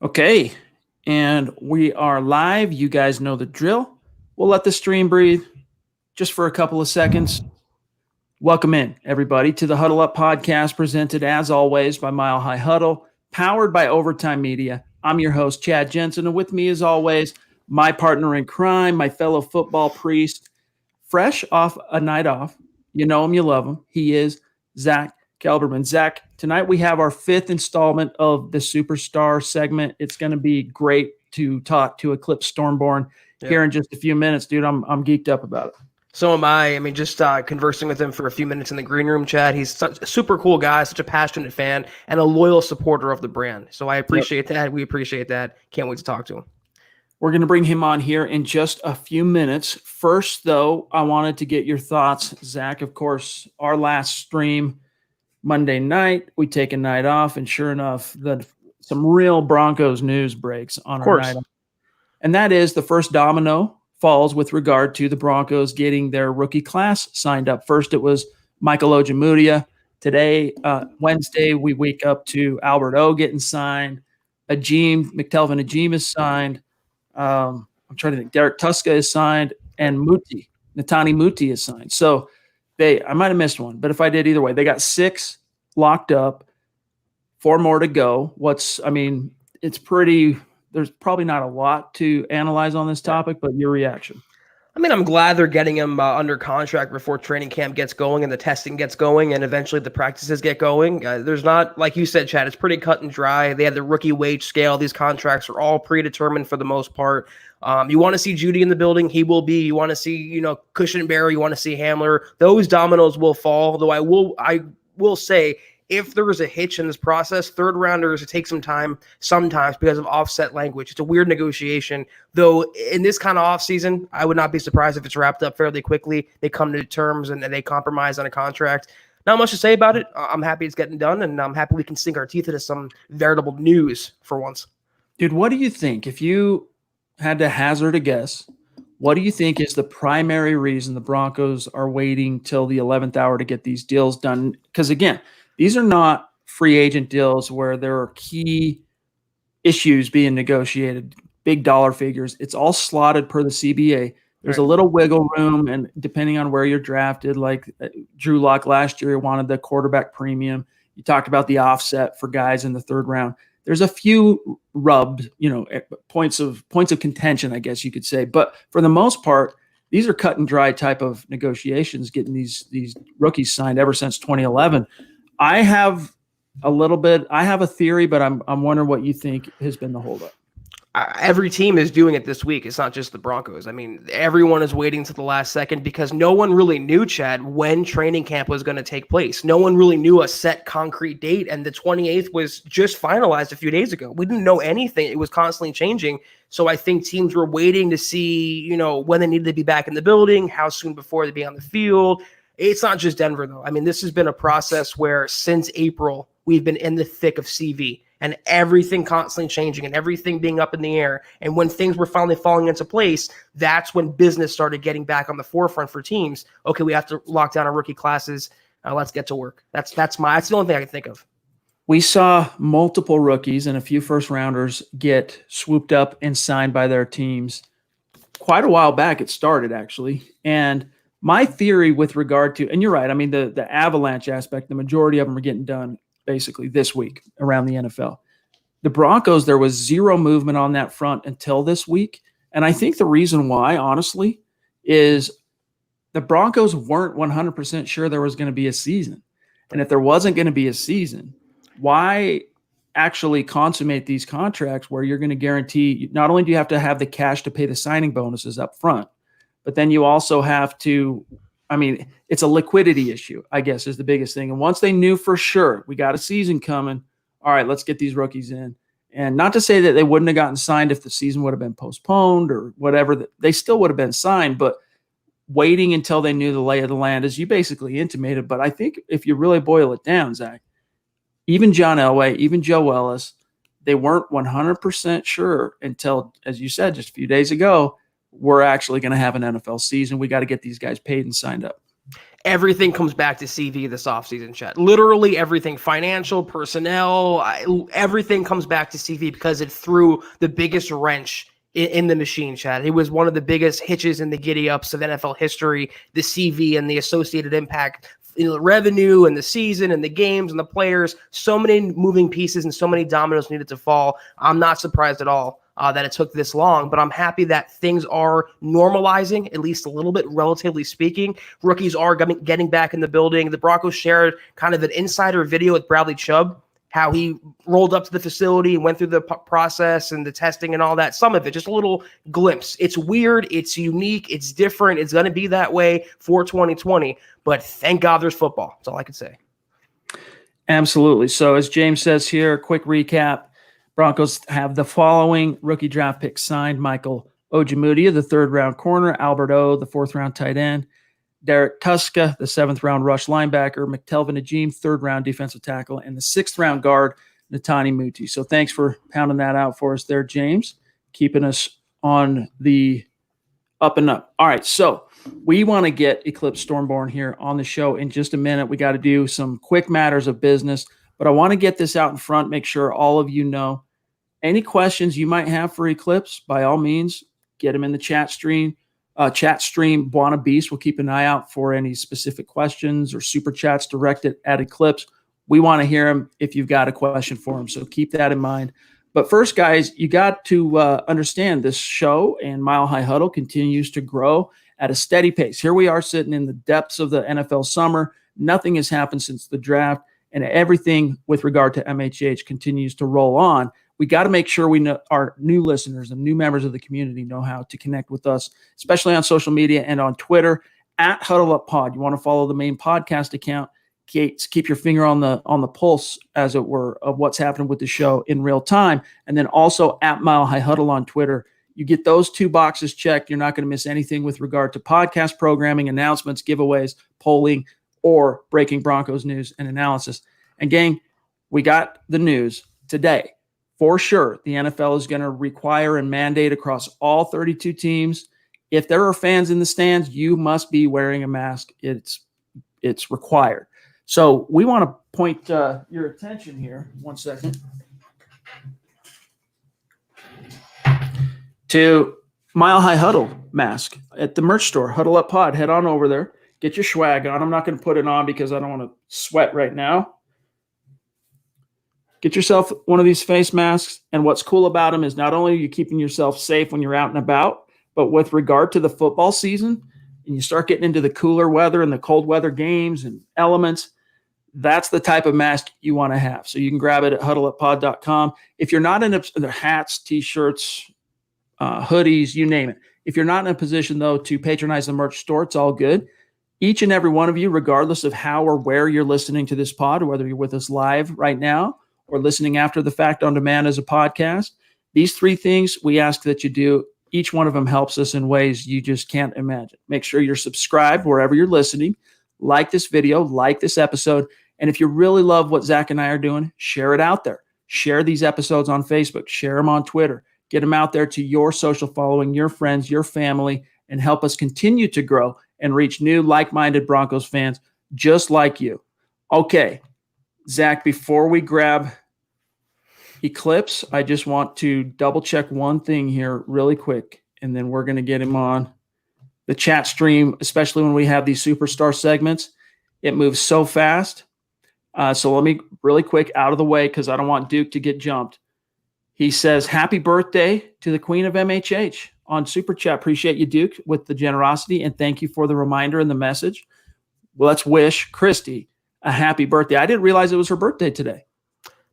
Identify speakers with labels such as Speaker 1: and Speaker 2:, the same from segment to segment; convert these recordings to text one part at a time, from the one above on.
Speaker 1: Okay, and we are live. You guys know the drill. We'll let the stream breathe just for a couple of seconds. Welcome in, everybody, to the Huddle Up podcast, presented as always by Mile High Huddle, powered by Overtime Media. I'm your host, Chad Jensen, and with me, as always, my partner in crime, my fellow football priest, fresh off a night off. You know him, you love him. He is Zack Kelberman. Zack, tonight we have our fifth installment of the Superstar segment. It's going to be great to talk to Eklyps Stormborn here in just a few minutes, dude. I'm geeked up about it.
Speaker 2: So am I. I mean, just conversing with him for a few minutes in the green room, Chad. He's such a super cool guy, such a passionate fan, and a loyal supporter of the brand. So I appreciate that. We appreciate that. Can't wait to talk to him.
Speaker 1: We're going to bring him on here in just a few minutes. First, though, I wanted to get your thoughts, Zack. Of course, our last stream Monday night, we take a night off, and sure enough, some real Broncos news breaks on our night off. And that is the first domino falls with regard to the Broncos getting their rookie class signed up. First, it was Michael Ojemudia. Today, Wednesday, we wake up to Albert O getting signed. McTelvin Agim is signed. I'm trying to think. Derek Tuska is signed, and Netani Muti is signed. So I might have missed one, but if I did, either way, they got 6 locked up, 4 more to go. It's pretty. There's probably not a lot to analyze on this topic, but your reaction.
Speaker 2: I mean, I'm glad they're getting him under contract before training camp gets going and the testing gets going and eventually the practices get going. There's not, like you said, Chad, it's pretty cut and dry. They had the rookie wage scale. These contracts are all predetermined for the most part. You want to see Judy in the building, he will be. You want to see, Cushenberry, you want to see Hamler. Those dominoes will fall, though I will say, if there is a hitch in this process, third rounders, it takes some time sometimes because of offset language. It's a weird negotiation, though in this kind of offseason, I would not be surprised if it's wrapped up fairly quickly. They come to terms and they compromise on a contract. Not much to say about it. I'm happy it's getting done, and I'm happy we can sink our teeth into some veritable news for once.
Speaker 1: Dude, what do you think? If you had to hazard a guess, what do you think is the primary reason the Broncos are waiting till the 11th hour to get these deals done? Because again, these are not free agent deals where there are key issues being negotiated, big dollar figures. It's all slotted per the CBA. There's a little wiggle room, and depending on where you're drafted, like Drew Lock last year wanted the quarterback premium. You talked about the offset for guys in the third round. There's a few rubbed, points of contention, I guess you could say. But for the most part, these are cut and dry type of negotiations, getting these rookies signed ever since 2011. I have a theory, but I'm wondering what you think has been the holdup.
Speaker 2: Every team is doing it this week. It's not just the Broncos. I mean, everyone is waiting to the last second because no one really knew, Chad, when training camp was going to take place. No one really knew a set concrete date, and the 28th was just finalized a few days ago. We didn't know anything. It was constantly changing. So I think teams were waiting to see, when they needed to be back in the building, how soon before they'd be on the field. It's not just Denver, though. I mean, this has been a process where since April, we've been in the thick of CV and everything constantly changing and everything being up in the air. And when things were finally falling into place, that's when business started getting back on the forefront for teams. Okay, we have to lock down our rookie classes. Let's get to work. That's the only thing I can think of.
Speaker 1: We saw multiple rookies and a few first rounders get swooped up and signed by their teams quite a while back. It started, actually. And my theory with regard to, and you're right, I mean, the avalanche aspect, the majority of them are getting done basically this week around the NFL. The Broncos, there was zero movement on that front until this week. And I think the reason why, honestly, is the Broncos weren't 100% sure there was going to be a season. And if there wasn't going to be a season, why actually consummate these contracts where you're going to guarantee, not only do you have to have the cash to pay the signing bonuses up front, but then you also have to, it's a liquidity issue, I guess, is the biggest thing. And once they knew for sure we got a season coming, all right, let's get these rookies in. And not to say that they wouldn't have gotten signed if the season would have been postponed or whatever. They still would have been signed, but waiting until they knew the lay of the land, as you basically intimated. But I think if you really boil it down, Zack, even John Elway, even Joe Ellis, they weren't 100% sure until, as you said just a few days ago, we're actually going to have an NFL season. We got to get these guys paid and signed up.
Speaker 2: everything comes back to CV this offseason, Chad. Literally everything, financial, personnel, everything comes back to CV because it threw the biggest wrench in the machine, Chad. It was one of the biggest hitches in the giddy-ups of NFL history, the CV and the associated impact, the revenue and the season and the games and the players. So many moving pieces and so many dominoes needed to fall. I'm not surprised at all that it took this long, but I'm happy that things are normalizing, at least a little bit, relatively speaking. Rookies are getting back in the building. The Broncos shared kind of an insider video with Bradley Chubb, how he rolled up to the facility and went through the process and the testing and all that. Some of it, just a little glimpse. It's weird. It's unique. It's different. It's going to be that way for 2020, but thank God there's football. That's all I can say.
Speaker 1: Absolutely. So as James says here, quick recap. Broncos have the following rookie draft picks signed: Michael Ojemudia, the 3rd-round corner; Albert O, the 4th-round tight end; Derek Tuska, the 7th-round rush linebacker; McTelvin Ajim, 3rd-round defensive tackle; and the 6th-round guard, Netani Muti. So thanks for pounding that out for us there, James, keeping us on the up and up. All right, so we want to get Eklyps Stormborn here on the show in just a minute. We got to do some quick matters of business, but I want to get this out in front, make sure all of you know. Any questions you might have for Eklyps, by all means, get them in the chat stream. Buona Beast will keep an eye out for any specific questions or super chats directed at Eklyps. We want to hear them if you've got a question for him, so keep that in mind. But first, guys, you got to understand this show and Mile High Huddle continues to grow at a steady pace. Here we are sitting in the depths of the NFL summer. Nothing has happened since the draft, and everything with regard to MHH continues to roll on. We got to make sure we know our new listeners and new members of the community know how to connect with us, especially on social media and on Twitter at Huddle Up Pod. You want to follow the main podcast account. Keep your finger on the pulse, as it were, of what's happening with the show in real time. And then also at Mile High Huddle on Twitter. You get those 2 boxes checked. You're not going to miss anything with regard to podcast programming, announcements, giveaways, polling, or breaking Broncos news and analysis. And gang, we got the news today. For sure, the NFL is going to require and mandate across all 32 teams. If there are fans in the stands, you must be wearing a mask. It's required. So we want to point your attention here, 1 second, to Mile High Huddle mask at the merch store, Huddle Up Pod. Head on over there. Get your swag on. I'm not going to put it on because I don't want to sweat right now. Get yourself one of these face masks, and what's cool about them is not only are you keeping yourself safe when you're out and about, but with regard to the football season, and you start getting into the cooler weather and the cold weather games and elements, that's the type of mask you want to have. So you can grab it at huddleuppod.com. If you're not in the hats, T-shirts, hoodies, you name it. If you're not in a position, though, to patronize the merch store, it's all good. Each and every one of you, regardless of how or where you're listening to this pod, or whether you're with us live right now or listening after the fact on demand as a podcast, these 3 things we ask that you do. Each one of them helps us in ways you just can't imagine. Make sure you're subscribed wherever you're listening. Like this video, like this episode. And if you really love what Zach and I are doing, share it out there. Share these episodes on Facebook. Share them on Twitter. Get them out there to your social following, your friends, your family, and help us continue to grow and reach new like-minded Broncos fans just like you. Okay, Zach, before we grab Eklyps, I just want to double-check one thing here really quick, and then we're going to get him on the chat stream, especially when we have these superstar segments. It moves so fast. So let me really quick out of the way because I don't want Duke to get jumped. He says, happy birthday to the Queen of MHH on Super Chat. Appreciate you, Duke, with the generosity, and thank you for the reminder and the message. Well, let's wish Christy a happy birthday. I didn't realize it was her birthday today.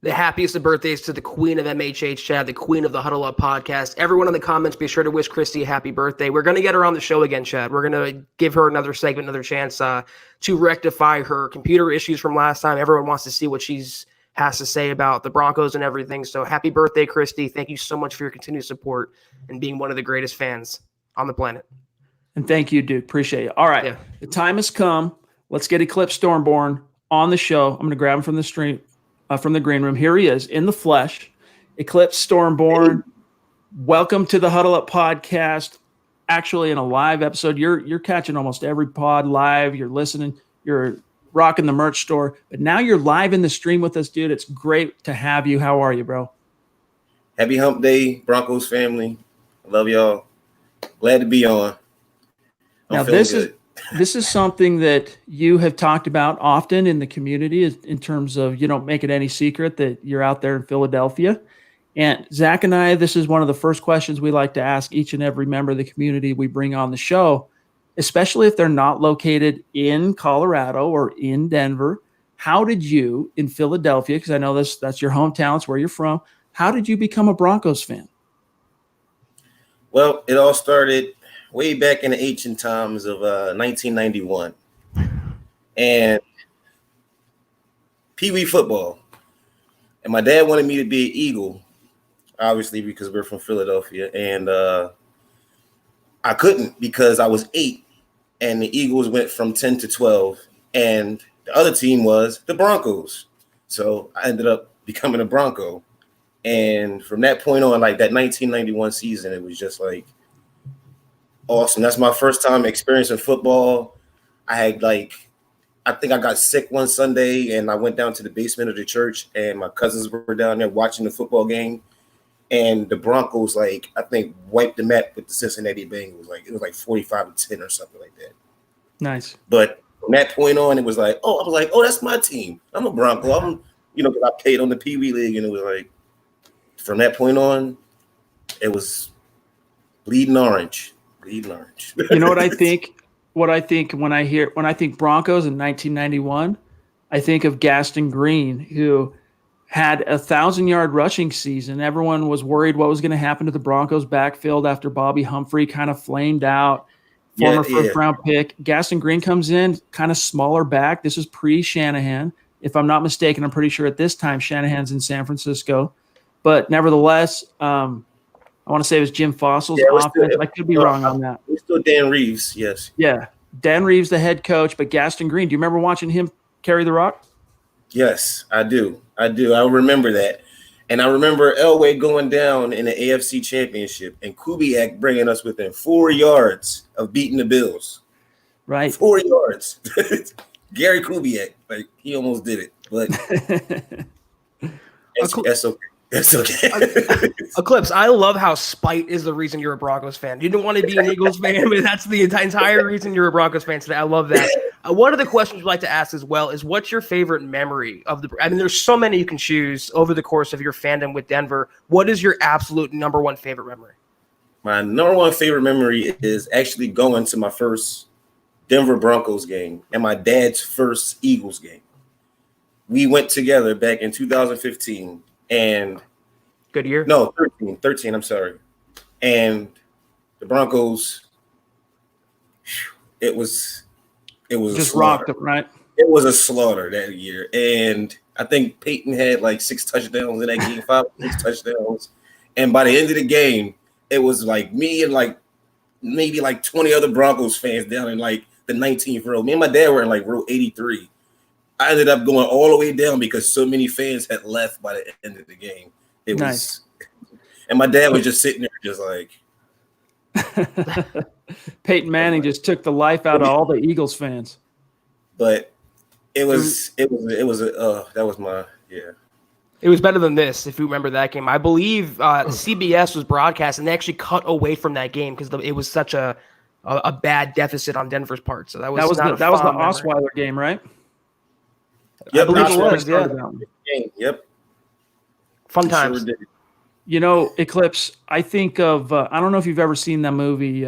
Speaker 2: The happiest of birthdays to the Queen of MHH, Chad, the Queen of the Huddle Up podcast. Everyone in the comments, be sure to wish Christy a happy birthday. We're going to get her on the show again, Chad. We're going to give her another segment, another chance to rectify her computer issues from last time. Everyone wants to see what she's has to say about the Broncos and everything. So happy birthday, Christy. Thank you so much for your continued support and being one of the greatest fans on the planet.
Speaker 1: And thank you, Duke. Appreciate it. All right. Yeah. The time has come. Let's get Eklyps Stormborn on the show. I'm going to grab him from the stream, from the green room. Here he is in the flesh. Eklyps Stormborn. Welcome to the Huddle Up podcast. actually in a live episode. You're catching almost every pod live. You're listening. You're rocking the merch store. But now you're live in the stream with us, dude. It's great to have you. How are you, bro?
Speaker 3: Happy Hump Day, Broncos family. I love y'all. Glad to be on.
Speaker 1: Now this is something that you have talked about often in the community in terms of, you don't make it any secret that you're out there in Philadelphia. And Zach and I, this is one of the first questions we like to ask each and every member of the community we bring on the show, especially if they're not located in Colorado or in Denver. How did you in Philadelphia, because I know that's your hometown, it's where you're from, how did you become a Broncos fan?
Speaker 3: Well, it all started way back in the ancient times of 1991. And Pee Wee football. And my dad wanted me to be an Eagle, obviously, because we're from Philadelphia. And I couldn't because I was 8. And the Eagles went from 10 to 12. And the other team was the Broncos. So I ended up becoming a Bronco. And from that point on, like that 1991 season, it was just like awesome. That's my first time experiencing football. I had I think I got sick one Sunday and I went down to the basement of the church and my cousins were down there watching the football game. And the Broncos, I think, wiped the mat with the Cincinnati Bengals. It was 45-10 or something like that.
Speaker 1: Nice.
Speaker 3: But from that point on, it was oh, that's my team. I'm a Bronco. Because I played on the Pee Wee League, and it was from that point on, it was bleeding orange. You know what I think? When I think Broncos in 1991, I think of Gaston Green, who had a 1,000-yard rushing season. Everyone was worried what was going to happen to the Broncos backfield after Bobby Humphrey kind of flamed out. Former first-round pick. Gaston Green comes in, kind of smaller back. This is pre-Shanahan. If I'm not mistaken, I'm pretty sure at this time Shanahan's in San Francisco. But nevertheless, I want to say it was Jim Fossil's offense. I could be wrong on that. It's still Dan Reeves, yes.
Speaker 1: Yeah, Dan Reeves, the head coach, but Gaston Green. Do you remember watching him carry the rock?
Speaker 3: Yes, I do. I remember that. And I remember Elway going down in the AFC Championship and Kubiak bringing us within 4 yards of beating the Bills.
Speaker 1: Right.
Speaker 3: 4 yards. Gary Kubiak, he almost did it. But that's okay. That's okay.
Speaker 2: Eklyps, I love how spite is the reason you're a Broncos fan. You didn't want to be an Eagles fan, but that's the entire reason you're a Broncos fan today. I love that. One of the questions we'd like to ask as well is, what's your favorite memory of there's so many you can choose over the course of your fandom with Denver. What is your absolute number one favorite memory?
Speaker 3: My number one favorite memory is actually going to my first Denver Broncos game and my dad's first Eagles game. We went together back in 2015. And
Speaker 2: good year?
Speaker 3: No, 13, I'm sorry. And the Broncos, it was
Speaker 1: just rocked them, right?
Speaker 3: It was a slaughter that year. And I think Peyton had 6 touchdowns in that game, 5 or 6 touchdowns. And by the end of the game, it was me and maybe 20 other Broncos fans down in the 19th row. Me and my dad were in row 83. I ended up going all the way down because so many fans had left by the end of the game. It
Speaker 1: nice.
Speaker 3: And my dad was just sitting there just
Speaker 1: Peyton Manning just took the life out of all the Eagles fans.
Speaker 3: But it was that was my.
Speaker 2: It was better than this, if you remember that game. I believe CBS was broadcast, and they actually cut away from that game because it was such a bad deficit on Denver's part. So that was the
Speaker 1: Osweiler game, right?
Speaker 3: Yep,
Speaker 1: I believe it was.
Speaker 3: Yep.
Speaker 2: Fun times.
Speaker 3: Sure,
Speaker 1: Eklyps, I think of I don't know if you've ever seen that movie.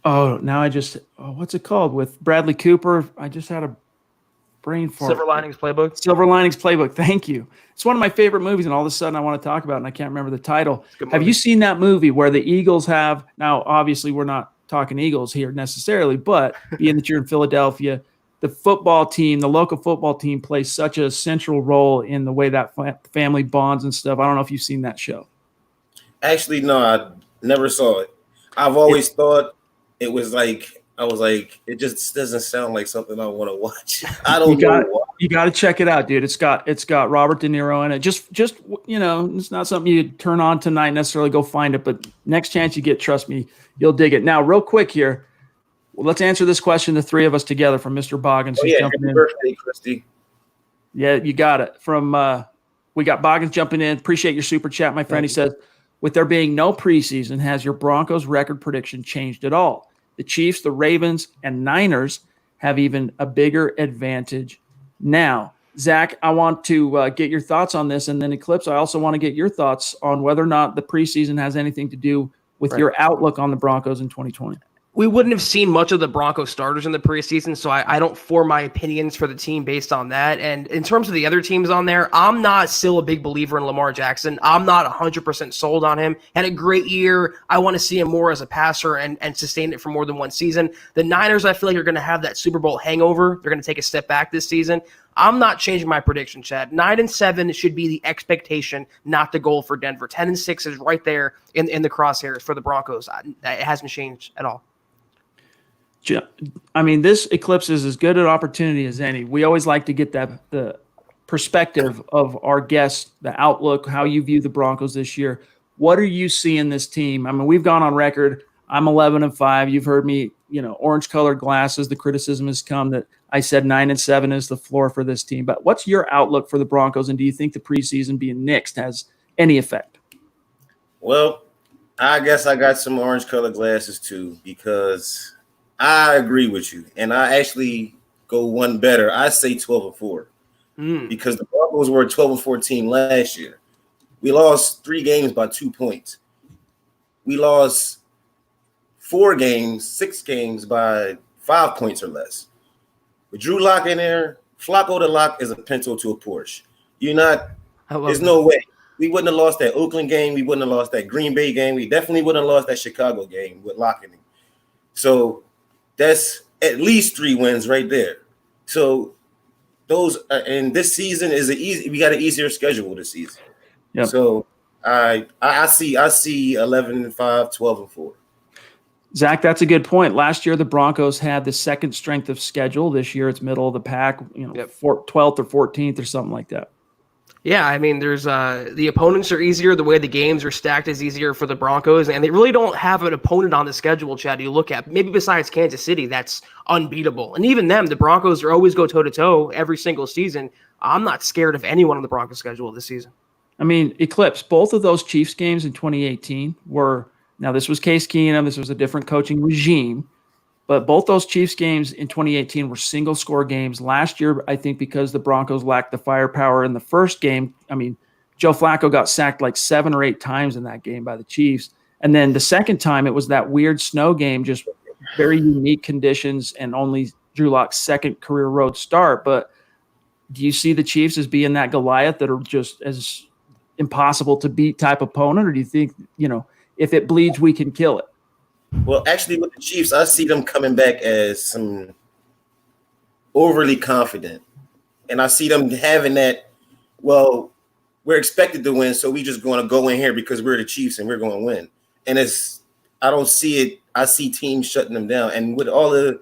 Speaker 1: What's it called with Bradley Cooper? I just had a brain fart.
Speaker 2: Silver Linings Playbook.
Speaker 1: Silver Linings Playbook. Thank you. It's one of my favorite movies, and all of a sudden I want to talk about it, and I can't remember the title. Have you seen that movie where the Eagles have? Now, obviously, we're not talking Eagles here necessarily, but being that you're in Philadelphia. The football team, the local football team, plays such a central role in the way that family bonds and stuff. I don't know if you've seen that show.
Speaker 3: Actually, no, I never saw it. I've always thought it was I was like, it just doesn't sound like something I want to watch. I don't know why.
Speaker 1: You got to check it out, dude. It's got Robert De Niro in it. Just it's not something you turn on tonight necessarily. Go find it, but next chance you get, trust me, you'll dig it. Now, real quick here, let's answer this question, the three of us together, from Mr. Boggins.
Speaker 3: Oh, happy birthday, Christy.
Speaker 1: Yeah, you got it. From we got Boggins jumping in. Appreciate your super chat, my friend. He says, with there being no preseason, has your Broncos record prediction changed at all? The Chiefs, the Ravens, and Niners have even a bigger advantage now. Zach, I want to get your thoughts on this, and then Eklyps, I also want to get your thoughts on whether or not the preseason has anything to do with your outlook on the Broncos in 2020.
Speaker 2: We wouldn't have seen much of the Broncos starters in the preseason, so I don't form my opinions for the team based on that. And in terms of the other teams on there, I'm not still a big believer in Lamar Jackson. I'm not 100% sold on him. Had a great year. I want to see him more as a passer and sustain it for more than one season. The Niners, I feel like, are going to have that Super Bowl hangover. They're going to take a step back this season. I'm not changing my prediction, Chad. 9-7 should be the expectation, not the goal for Denver. 10-6 is right there in the crosshairs for the Broncos. It hasn't changed at all.
Speaker 1: I mean, this Eklyps is as good an opportunity as any. We always like to get the perspective of our guests, the outlook, how you view the Broncos this year. What are you seeing this team? I mean, we've gone on record. I'm 11-5. You've heard me, orange-colored glasses. The criticism has come that I said 9-7 is the floor for this team. But what's your outlook for the Broncos, and do you think the preseason being nixed has any effect?
Speaker 3: Well, I guess I got some orange-colored glasses too, because I agree with you, and I actually go one better. I say 12-4 because the Broncos were a 12-4 team last year. We lost 3 games by 2 points. We lost 6 games by 5 points or less. With Drew Lock in there, Flacco to Lock is a Pinto to a Porsche. There's no way. We wouldn't have lost that Oakland game. We wouldn't have lost that Green Bay game. We definitely wouldn't have lost that Chicago game with Lock in it. So that's at least 3 wins right there. So those and this season is we got an easier schedule this season. Yep. So I see 11-5, 12-4.
Speaker 1: Zach, that's a good point. Last year the Broncos had the second strength of schedule. This year it's middle of the pack, 12th or 14th or something like that.
Speaker 2: Yeah, I mean, there's the opponents are easier. The way the games are stacked is easier for the Broncos, and they really don't have an opponent on the schedule, Chad, you look at. Maybe besides Kansas City, that's unbeatable. And even them, the Broncos are always go toe-to-toe every single season. I'm not scared of anyone on the Broncos schedule this season.
Speaker 1: I mean, Eklyps, both of those Chiefs games in 2018 were – now this was Case Keenum. This was a different coaching regime. But both those Chiefs games in 2018 were single-score games. Last year, I think because the Broncos lacked the firepower in the first game, I mean, Joe Flacco got sacked like 7 or 8 times in that game by the Chiefs. And then the second time, it was that weird snow game, just very unique conditions and only Drew Lock's second career road start. But do you see the Chiefs as being that Goliath that are just as impossible to beat type opponent? Or do you think, if it bleeds, we can kill it?
Speaker 3: Well, actually, with the Chiefs, I see them coming back as some overly confident. And I see them having that, well, we're expected to win, so we just going to go in here because we're the Chiefs and we're going to win. And I don't see it. I see teams shutting them down. And with all of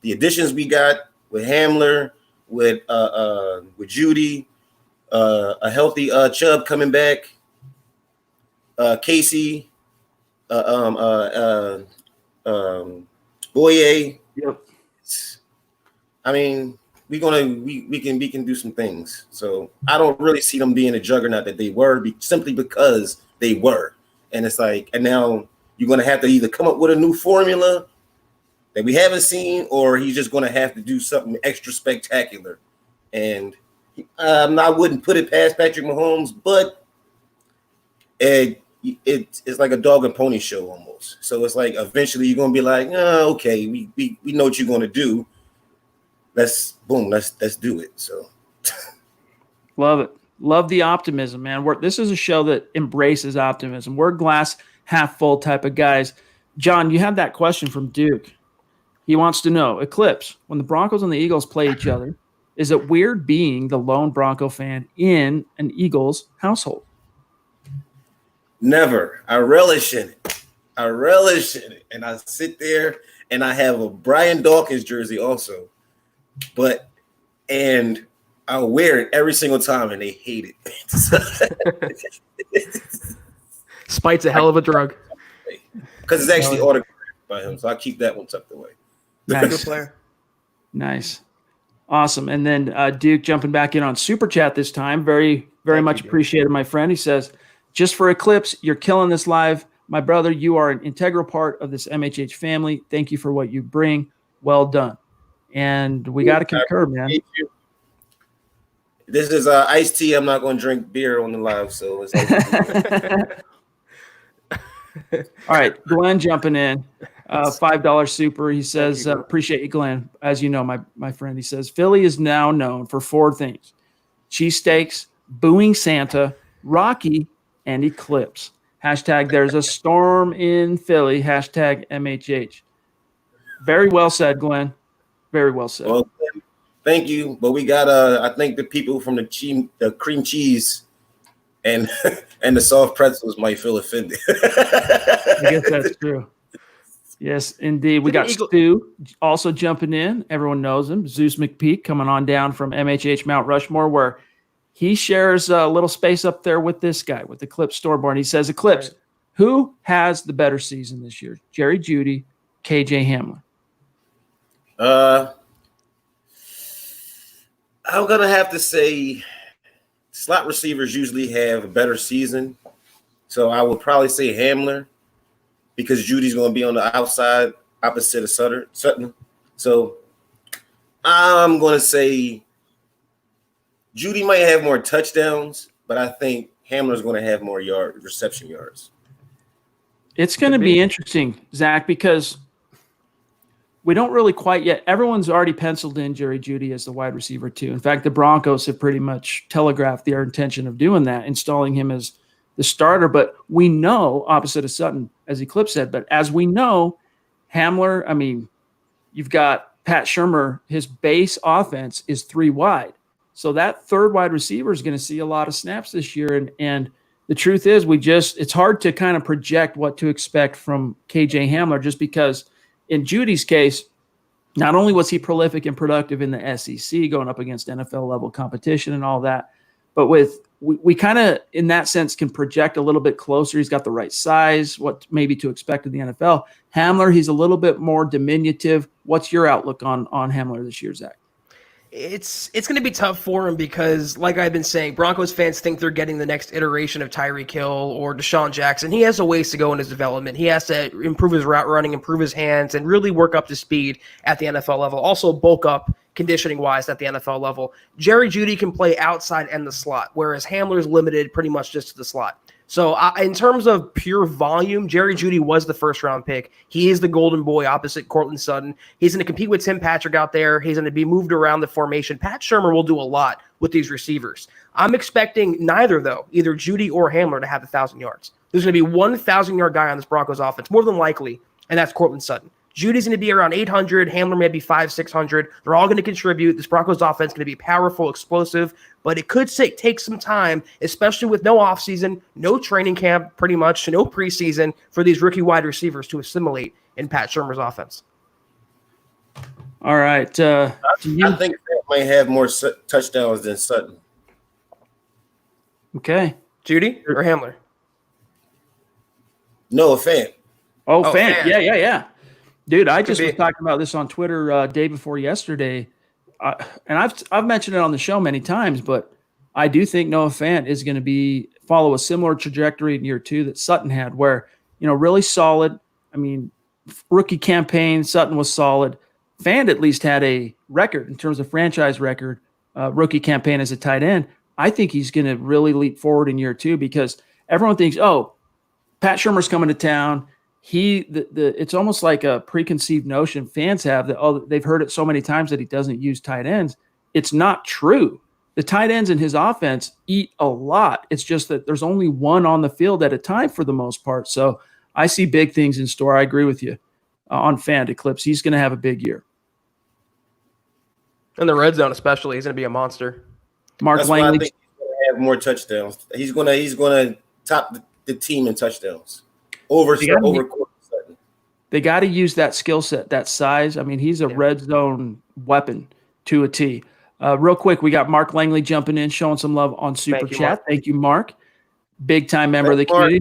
Speaker 3: the additions we got, with Hamler, with Judy, a healthy Chubb coming back, Casey, Boye.
Speaker 1: Yep.
Speaker 3: I mean, we can do some things. So I don't really see them being a juggernaut that they were, simply because they were. And it's like, and now you're going to have to either come up with a new formula that we haven't seen, or he's just going to have to do something extra spectacular. And I wouldn't put it past Patrick Mahomes, but it's like a dog and pony show almost. So it's like eventually you're gonna be like, oh, okay, we know what you're gonna do. Let's do it. So
Speaker 1: love it. Love the optimism, man. This is a show that embraces optimism. We're glass half full type of guys. John, you have that question from Duke. He wants to know, Eklyps, when the Broncos and the Eagles play each other, is it weird being the lone Bronco fan in an Eagles household?
Speaker 3: Never. I relish in it. And I sit there and I have a Brian Dawkins jersey also, and I'll wear it every single time, and they hate it.
Speaker 2: Spite's a hell of a drug.
Speaker 3: Because it's actually autographed by him, so I keep that one tucked away.
Speaker 1: Nice.
Speaker 2: Good player.
Speaker 1: Nice. Awesome. And then Duke jumping back in on Super Chat this time. Very much appreciated, my friend. He says, just for Eklyps, you're killing this live. My brother, you are an integral part of this MHH family. Thank you for what you bring. Well done. And we got to concur, man.
Speaker 3: This is iced tea. I'm not going to drink beer on the live, so it's
Speaker 1: All right, Glenn jumping in. $5 super. He says, appreciate you, Glenn. As you know, my friend, he says, Philly is now known for 4 things: cheesesteaks, booing Santa, Rocky, and Eklyps. Hashtag there's a storm in Philly. Hashtag MHH. Very well said, Glenn. Very well said.
Speaker 3: Well, thank you. But we got I think the people from the cream cheese and the soft pretzels might feel offended.
Speaker 1: I guess that's true. Yes, indeed. We got Stu also jumping in. Everyone knows him. Zeus McPeak coming on down from MHH Mount Rushmore, where he shares a little space up there with this guy, with Eklyps Stormborn. He says, Eklyps, who has the better season this year? Jerry Jeudy, KJ Hamler?
Speaker 3: I'm going to have to say slot receivers usually have a better season. So I would probably say Hamler, because Judy's going to be on the outside opposite of Sutton. So I'm going to say Judy might have more touchdowns, but I think Hamler's going to have more reception yards.
Speaker 1: It's going to be interesting, Zach, because we don't really quite yet. Everyone's already penciled in Jerry Jeudy as the wide receiver too. In fact, the Broncos have pretty much telegraphed their intention of doing that, installing him as the starter. But we know, opposite of Sutton, as Eklyps said, but as we know, Hamler, I mean, you've got Pat Shurmur, his base offense is 3 wide. So that third wide receiver is going to see a lot of snaps this year. And the truth is, it's hard to kind of project what to expect from KJ Hamler, just because in Judy's case, not only was he prolific and productive in the SEC, going up against NFL level competition and all that, but we kind of, in that sense, can project a little bit closer. He's got the right size, what maybe to expect in the NFL. Hamler, he's a little bit more diminutive. What's your outlook on Hamler this year, Zach?
Speaker 2: It's going to be tough for him because, like I've been saying, Broncos fans think they're getting the next iteration of Tyreek Hill or Deshaun Jackson. He has a ways to go in his development. He has to improve his route running, improve his hands, and really work up to speed at the NFL level. Also bulk up conditioning-wise at the NFL level. Jerry Jeudy can play outside and the slot, whereas Hamler's limited pretty much just to the slot. So in terms of pure volume, Jerry Jeudy was the first-round pick. He is the golden boy opposite Courtland Sutton. He's going to compete with Tim Patrick out there. He's going to be moved around the formation. Pat Shurmur will do a lot with these receivers. I'm expecting neither, though, either Jeudy or Hamler to have 1,000 yards. There's going to be 1,000-yard guy on this Broncos offense, more than likely, and that's Courtland Sutton. Judy's going to be around 800. Hamler maybe 500, 600. They're all going to contribute. This Broncos offense is going to be powerful, explosive, but it could take some time, especially with no offseason, no training camp, pretty much, no preseason for these rookie wide receivers to assimilate in Pat Shurmur's offense.
Speaker 1: All right.
Speaker 3: I think they might have more touchdowns than Sutton.
Speaker 1: Okay.
Speaker 2: Jeudy or Hamler?
Speaker 3: No, a fan.
Speaker 1: Oh, fan. Yeah. Dude, I just was
Speaker 2: be.
Speaker 1: talking about this on Twitter day before yesterday, and I've mentioned it on the show many times, but I do think Noah Fant is going to follow a similar trajectory in year 2 that Sutton had, where, really solid. I mean, rookie campaign, Sutton was solid. Fant at least had a record in terms of franchise record, rookie campaign as a tight end. I think he's going to really leap forward in year 2 because everyone thinks, oh, Pat Shurmur's coming to town. It's almost like a preconceived notion fans have that, they've heard it so many times that he doesn't use tight ends. It's not true. The tight ends in his offense eat a lot. It's just that there's only one on the field at a time for the most part. So I see big things in store. I agree with you on Fant Eklyps. He's going to have a big year.
Speaker 2: In the red zone especially, he's going to be a monster.
Speaker 1: Mark
Speaker 3: That's
Speaker 1: Langley.
Speaker 3: why I think he's going to have more touchdowns. He's going to top the team in touchdowns. Over Courtland Sutton.
Speaker 1: They got to use that skill set, that size. I mean, he's a red zone weapon to a T. Real quick, we got Mark Langley jumping in, showing some love on Super Chat. Thank you, Mark. Big time member of the community.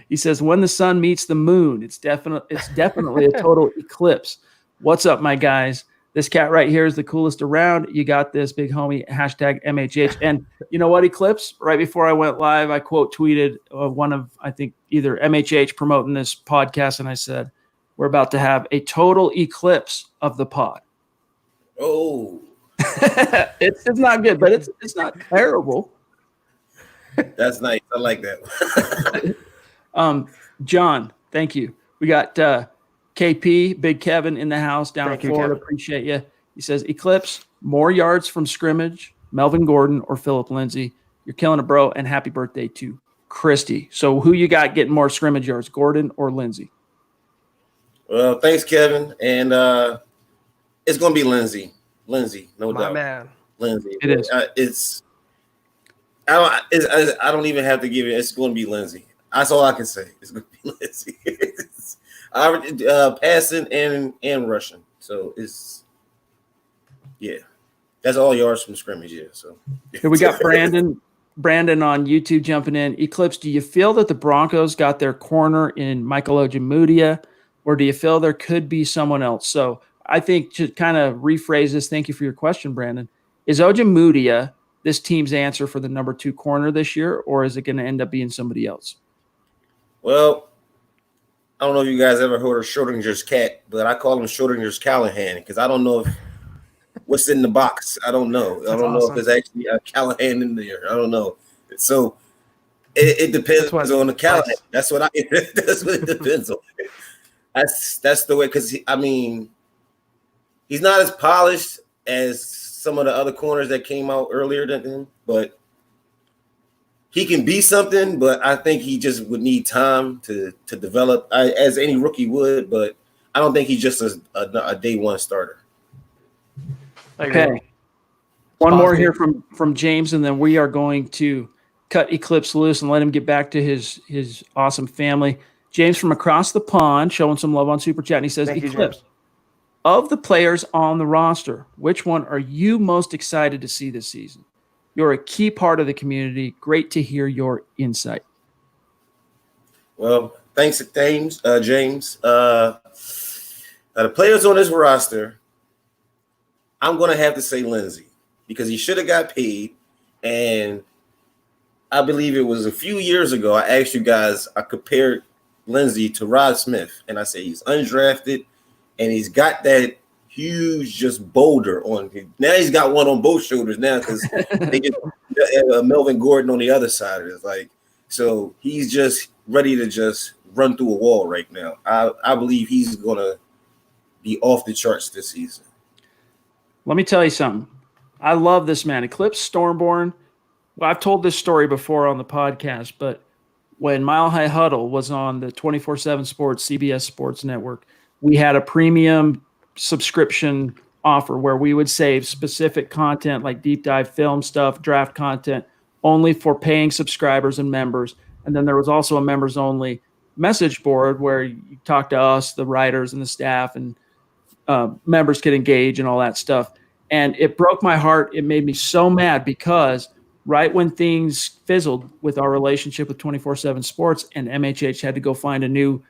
Speaker 1: He says, when the sun meets the moon, it's definitely a total eclipse. What's up, my guys? This cat right here is the coolest around. You got this, big homie, hashtag MHH. And you know what, Eklyps? Right before I went live, I quote tweeted one of, I think, either MHH promoting this podcast, and I said, we're about to have a total eclipse of the pod.
Speaker 3: Oh.
Speaker 1: it's not good, but it's not terrible.
Speaker 3: That's nice. I like that.
Speaker 1: John, thank you. We got KP, Big Kevin in the house down in Florida. Appreciate you. He says, Eklyps, more yards from scrimmage, Melvin Gordon or Phillip Lindsay. You're killing it, bro. And happy birthday to Christy. So who you got getting more scrimmage yards, Gordon or Lindsay?
Speaker 3: Well, thanks, Kevin. And it's going to be Lindsay. Lindsay, no doubt.
Speaker 2: Man.
Speaker 3: Lindsay.
Speaker 1: It is.
Speaker 3: I don't even have to give it. It's going to be Lindsay. That's all I can say. It's going to be Lindsay. Passing and rushing. So it's that's all yards from scrimmage. Yeah. So
Speaker 1: here we got Brandon on YouTube jumping in. Eklyps, do you feel that the Broncos got their corner in Michael Ojemudia, or do you feel there could be someone else? So I think to kind of rephrase this, thank you for your question, Brandon. Is Ojemudia this team's answer for the number 2 corner this year, or is it going to end up being somebody else?
Speaker 3: Well, I don't know if you guys ever heard of Schrodinger's cat, but I call him Schrodinger's Callahan because I don't know if what's in the box. I don't know. I don't know if there's actually a Callahan in there. I don't know. So it depends on the Callahan. That's what it depends on. That's the way, because I mean, he's not as polished as some of the other corners that came out earlier than him, but he can be something. But I think he just would need time to develop, as any rookie would. But I don't think he's just a day one starter.
Speaker 1: Okay. One more here from James, and then we are going to cut Eklyps loose and let him get back to his awesome family. James from across the pond showing some love on Super Chat, and he says, Eklyps, of the players on the roster, which one are you most excited to see this season? You're a key part of the community. Great to hear your insight.
Speaker 3: Well, thanks, James. The players on this roster, I'm going to have to say Lindsay because he should have got paid. And I believe it was a few years ago, I asked you guys, I compared Lindsay to Rod Smith. And I said he's undrafted and he's got that huge just boulder on him. Now he's got one on both shoulders now because they get Melvin Gordon on the other side of it. Like, so he's just ready to just run through a wall right now. I believe he's going to be off the charts this season.
Speaker 1: Let me tell you something. I love this man. Eklyps Stormborn. Well, I've told this story before on the podcast, but when Mile High Huddle was on the 24/7 Sports, CBS Sports Network, we had a premium subscription offer where we would save specific content like deep dive film stuff, draft content, only for paying subscribers and members. And then there was also a members only message board where you talk to us, the writers and the staff, and members could engage and all that stuff. And it broke my heart. It made me so mad because right when things fizzled with our relationship with 24/7 Sports and MHH had to go find a new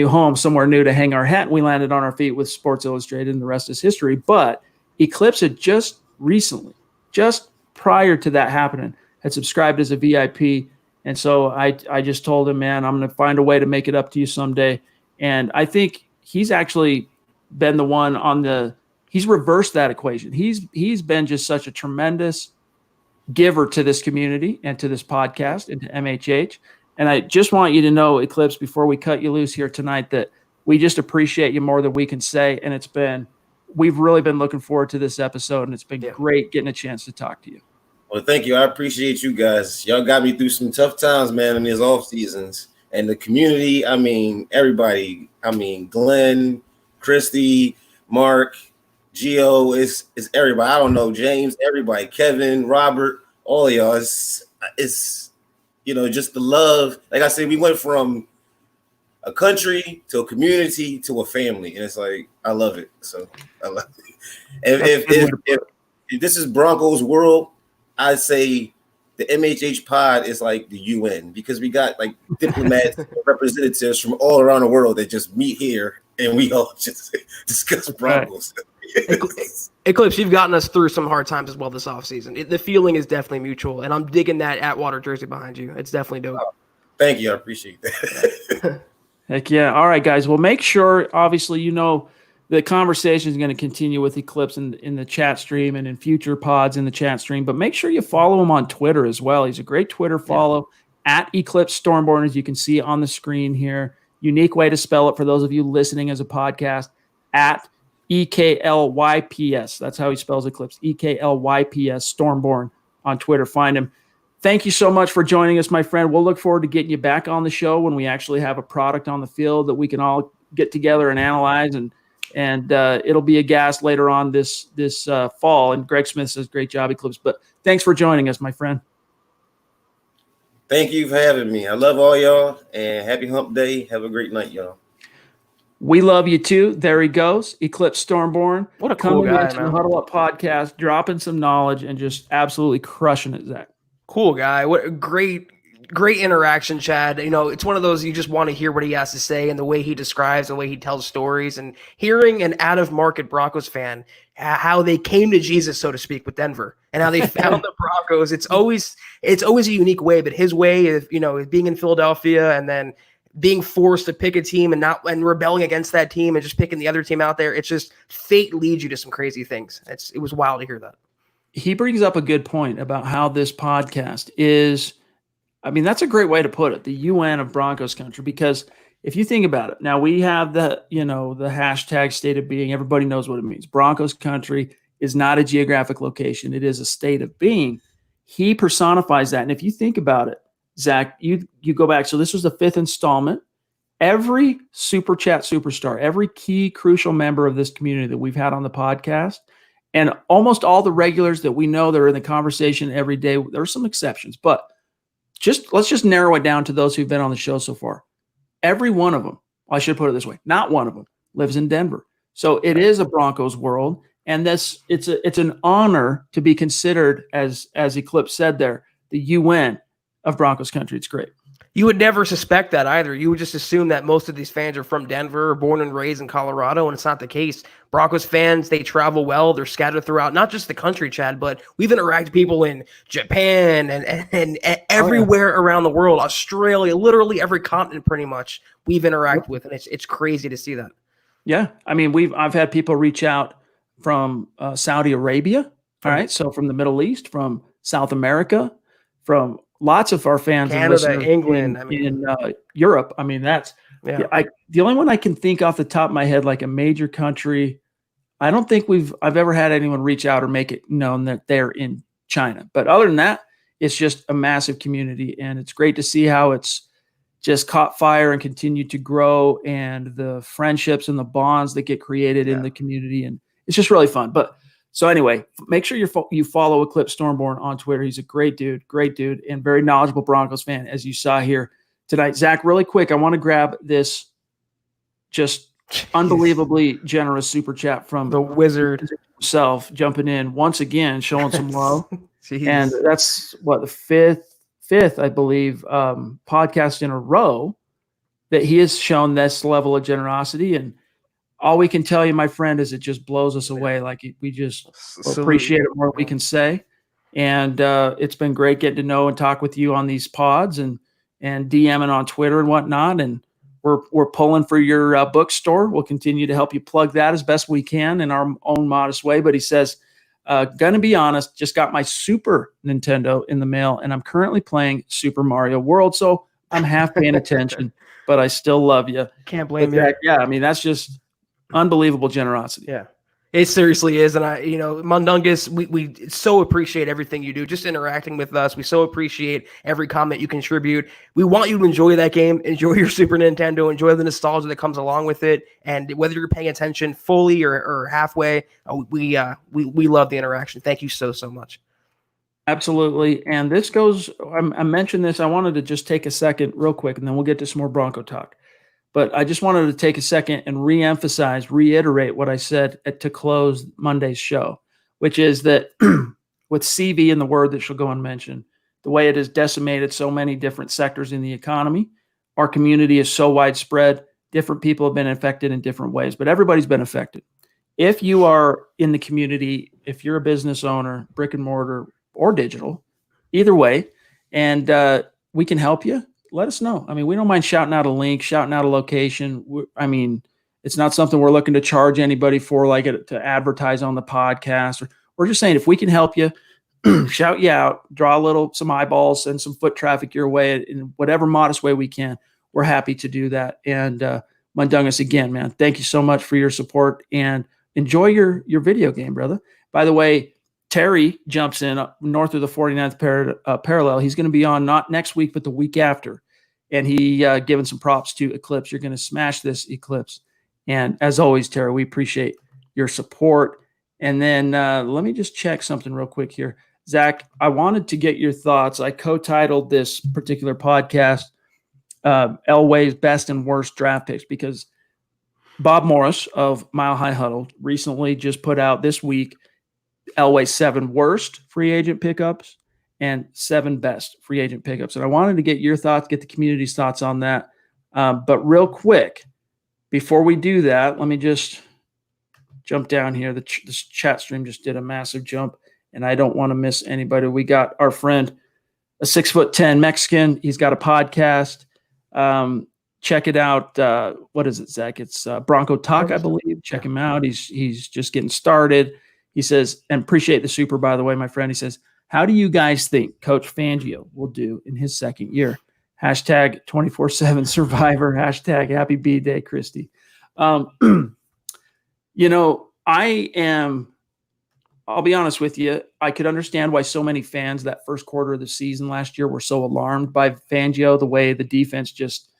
Speaker 1: home, somewhere new to hang our hat, we landed on our feet with Sports Illustrated, and the rest is history. But Eklyps had just recently, just prior to that happening, had subscribed as a VIP. And so I just told him, man, I'm going to find a way to make it up to you someday. And I think he's actually been the one he's reversed that equation. He's been just such a tremendous giver to this community and to this podcast and to MHH. And I just want you to know, Eklyps, before we cut you loose here tonight, that we just appreciate you more than we can say. And we've really been looking forward to this episode, and it's been great getting a chance to talk to you.
Speaker 3: Well, thank you. I appreciate you guys. Y'all got me through some tough times, man, in these off seasons. And the community, I mean, everybody, I mean, Glenn, Christy, Mark, Gio, is everybody. I don't know, James, everybody, Kevin, Robert, all of y'all. It's just the love. Like I said, we went from a country to a community to a family, and it's like I love it. So I love it. If this is Broncos world, I'd say the MHH pod is like the UN, because we got like diplomats, representatives from all around the world that just meet here and we all just discuss Broncos.
Speaker 2: Eklyps, you've gotten us through some hard times as well this offseason. The feeling is definitely mutual, and I'm digging that Atwater jersey behind you. It's definitely dope.
Speaker 3: Oh, thank you. I appreciate that.
Speaker 1: Heck yeah. All right, guys. Well, make sure, obviously, the conversation is going to continue with Eklyps in the chat stream and in future pods in the chat stream, but make sure you follow him on Twitter as well. He's a great Twitter follow at Eklyps Stormborn, as you can see on the screen here. Unique way to spell it for those of you listening as a podcast, at EKLYPS. That's how he spells Eklyps, EKLYPS Stormborn on Twitter. Find him. Thank you so much for joining us, my friend. We'll look forward to getting you back on the show when we actually have a product on the field that we can all get together and analyze, and it'll be a gas later on this fall. And Greg Smith says, great job, Eklyps. But thanks for joining us, my friend.
Speaker 3: Thank you for having me. I love all y'all, and happy hump day. Have a great night, y'all.
Speaker 1: We love you too. There he goes, Eklyps Stormborn.
Speaker 2: What a cool guy,
Speaker 1: into the Huddle Up podcast, dropping some knowledge and just absolutely crushing it, Zach.
Speaker 2: Cool guy. What a great interaction, Chad. It's one of those you just want to hear what he has to say and the way he describes, the way he tells stories, and hearing an out-of-market Broncos fan, how they came to Jesus, so to speak, with Denver, and how they found the Broncos. It's always a unique way, but his way of being in Philadelphia and then being forced to pick a team and rebelling against that team and just picking the other team out there. It's just fate leads you to some crazy things. It was wild to hear that.
Speaker 1: He brings up a good point about how this podcast is. I mean, that's a great way to put it, the UN of Broncos country, because if you think about it, now we have the hashtag state of being. Everybody knows what it means. Broncos country is not a geographic location. It is a state of being. He personifies that. And if you think about it, Zach, you go back. So this was the 5th installment. Every Super Chat superstar, every key crucial member of this community that we've had on the podcast, and almost all the regulars that we know that are in the conversation every day, there are some exceptions, but let's just narrow it down to those who've been on the show so far. Every one of them, I should put it this way, not one of them lives in Denver. So it is a Broncos world, and it's an honor to be considered, as Eklyps said there, the UN of Broncos country. It's great.
Speaker 2: You would never suspect that either. You would just assume that most of these fans are from Denver, born and raised in Colorado, and it's not the case. Broncos fans, they travel well. They're scattered throughout, not just the country, Chad, but we've interacted with people in Japan and everywhere around the world, Australia, literally every continent pretty much we've interacted with, and it's crazy to see that.
Speaker 1: Yeah. I mean, I've had people reach out from Saudi Arabia, all right, so from the Middle East, from South America, from lots of our fans,
Speaker 2: Canada, England,
Speaker 1: in Europe. I mean, that's the only one I can think off the top of my head, like a major country. I don't think I've ever had anyone reach out or make it known that they're in China. But other than that, it's just a massive community, and it's great to see how it's just caught fire and continued to grow, and the friendships and the bonds that get created in the community, and it's just really fun. But so anyway, make sure you follow Eklyps Stormborn on Twitter. He's a great dude, and very knowledgeable Broncos fan, as you saw here tonight. Zach, really quick, I want to grab this just unbelievably generous super chat from
Speaker 2: the wizard
Speaker 1: himself, jumping in once again, showing some love. And that's the fifth, I believe, podcast in a row that he has shown this level of generosity. And all we can tell you, my friend, is it just blows us away. Like, we just appreciate it more than we can say. And it's been great getting to know and talk with you on these pods and DMing on Twitter and whatnot. And we're pulling for your bookstore. We'll continue to help you plug that as best we can in our own modest way. But he says, gonna be honest, just got my Super Nintendo in the mail, and I'm currently playing Super Mario World. So I'm half paying attention, but I still love you.
Speaker 2: Can't blame you.
Speaker 1: Yeah, I mean, that's just unbelievable generosity.
Speaker 2: Yeah, it seriously is. And Mundungus, we so appreciate everything you do, just interacting with us. We so appreciate every comment you contribute. We want you to enjoy that game, enjoy your Super Nintendo, enjoy the nostalgia that comes along with it. And whether you're paying attention fully or halfway, we love the interaction. Thank you so much.
Speaker 1: Absolutely. And this goes, I mentioned this, I wanted to just take a second real quick, and then we'll get to some more Bronco talk. But I just wanted to take a second and reiterate what I said to close Monday's show, which is that with CV and the word that shall go unmentioned, the way it has decimated so many different sectors in the economy, our community is so widespread. Different people have been affected in different ways, but everybody's been affected. If you are in the community, if you're a business owner, brick and mortar or digital, either way, and we can help you, let us know. I mean, we don't mind shouting out a link, shouting out a location. It's not something we're looking to charge anybody for, like to advertise on the podcast. We're just saying if we can help you, shout you out, draw some eyeballs, send some foot traffic your way in whatever modest way we can. We're happy to do that. And Mundungus, again, man, thank you so much for your support and enjoy your video game, brother. By the way, Terry jumps in north of the 49th parallel. He's going to be on not next week, but the week after. And he giving some props to Eklyps. You're going to smash this, Eklyps. And as always, Terry, we appreciate your support. And then let me just check something real quick here. Zach, I wanted to get your thoughts. I co-titled this particular podcast Elway's Best and Worst Draft Picks because Bob Morris of Mile High Huddle recently just put out this week Elway's 7 worst free agent pickups and 7 best free agent pickups. And I wanted to get your thoughts, get the community's thoughts on that. But real quick, before we do that, let me just jump down here. This chat stream just did a massive jump, and I don't want to miss anybody. We got our friend, a 6'10" Mexican. He's got a podcast. Check it out. What is it, Zach? It's Bronco Talk, I believe. Check him out. He's just getting started. He says, and appreciate the super, by the way, my friend. He says, how do you guys think Coach Fangio will do in his second year? Hashtag 24/7 survivor. Hashtag happy B-Day, Christy. I'll be honest with you. I could understand why so many fans that first quarter of the season last year were so alarmed by Fangio, the way the defense just,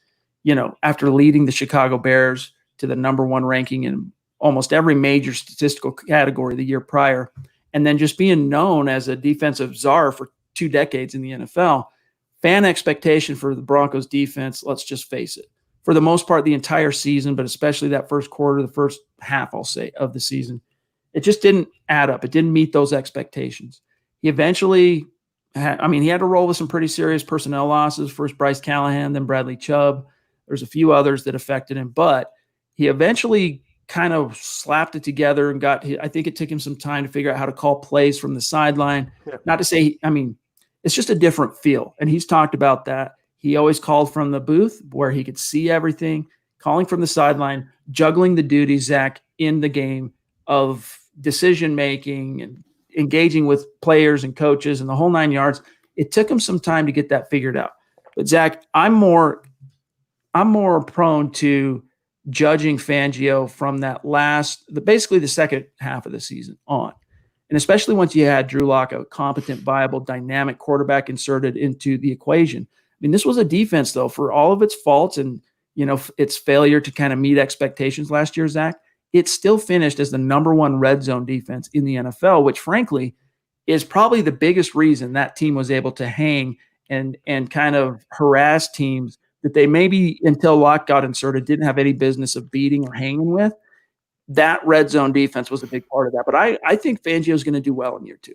Speaker 1: after leading the Chicago Bears to the #1 ranking in almost every major statistical category the year prior, and then just being known as a defensive czar for 2 decades in the NFL, fan expectation for the Broncos defense, let's just face it, for the most part, the entire season, but especially that first quarter, the first half, I'll say, of the season, it just didn't add up. It didn't meet those expectations. He eventually he had to roll with some pretty serious personnel losses. First Bryce Callahan, then Bradley Chubb. There's a few others that affected him, but he eventually kind of slapped it together and I think it took him some time to figure out how to call plays from the sideline. Yeah. Not to say, it's just a different feel. And he's talked about that. He always called from the booth where he could see everything, calling from the sideline, juggling the duties, Zach, in the game of decision-making and engaging with players and coaches and the whole 9 yards. It took him some time to get that figured out. But Zach, I'm more prone to judging Fangio from that basically the second half of the season on. And especially once you had Drew Lock, a competent, viable, dynamic quarterback inserted into the equation. This was a defense, though, for all of its faults and, its failure to kind of meet expectations last year, Zach, it still finished as the #1 red zone defense in the NFL, which frankly is probably the biggest reason that team was able to hang and kind of harass teams that they maybe until Locke got inserted didn't have any business of beating or hanging with. That red zone defense was a big part of that. But I think Fangio is going to do well in year 2.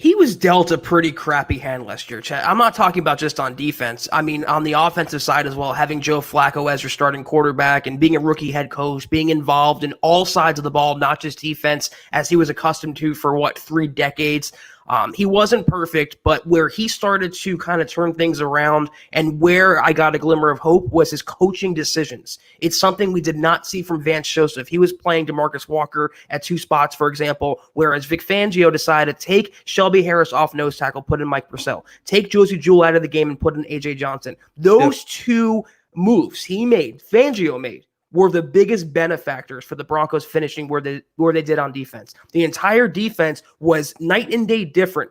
Speaker 2: He was dealt a pretty crappy hand last year, Chad. I'm not talking about just on defense. On the offensive side as well, having Joe Flacco as your starting quarterback and being a rookie head coach, being involved in all sides of the ball, not just defense, as he was accustomed to for 3 decades. He wasn't perfect, but where he started to kind of turn things around and where I got a glimmer of hope was his coaching decisions. It's something we did not see from Vance Joseph. He was playing DeMarcus Walker at 2 spots, for example, whereas Vic Fangio decided to take Shelby Harris off nose tackle, put in Mike Purcell, take Josie Jewell out of the game and put in A.J. Johnson. Those 2 moves Fangio made, were the biggest benefactors for the Broncos finishing where they did on defense. The entire defense was night and day different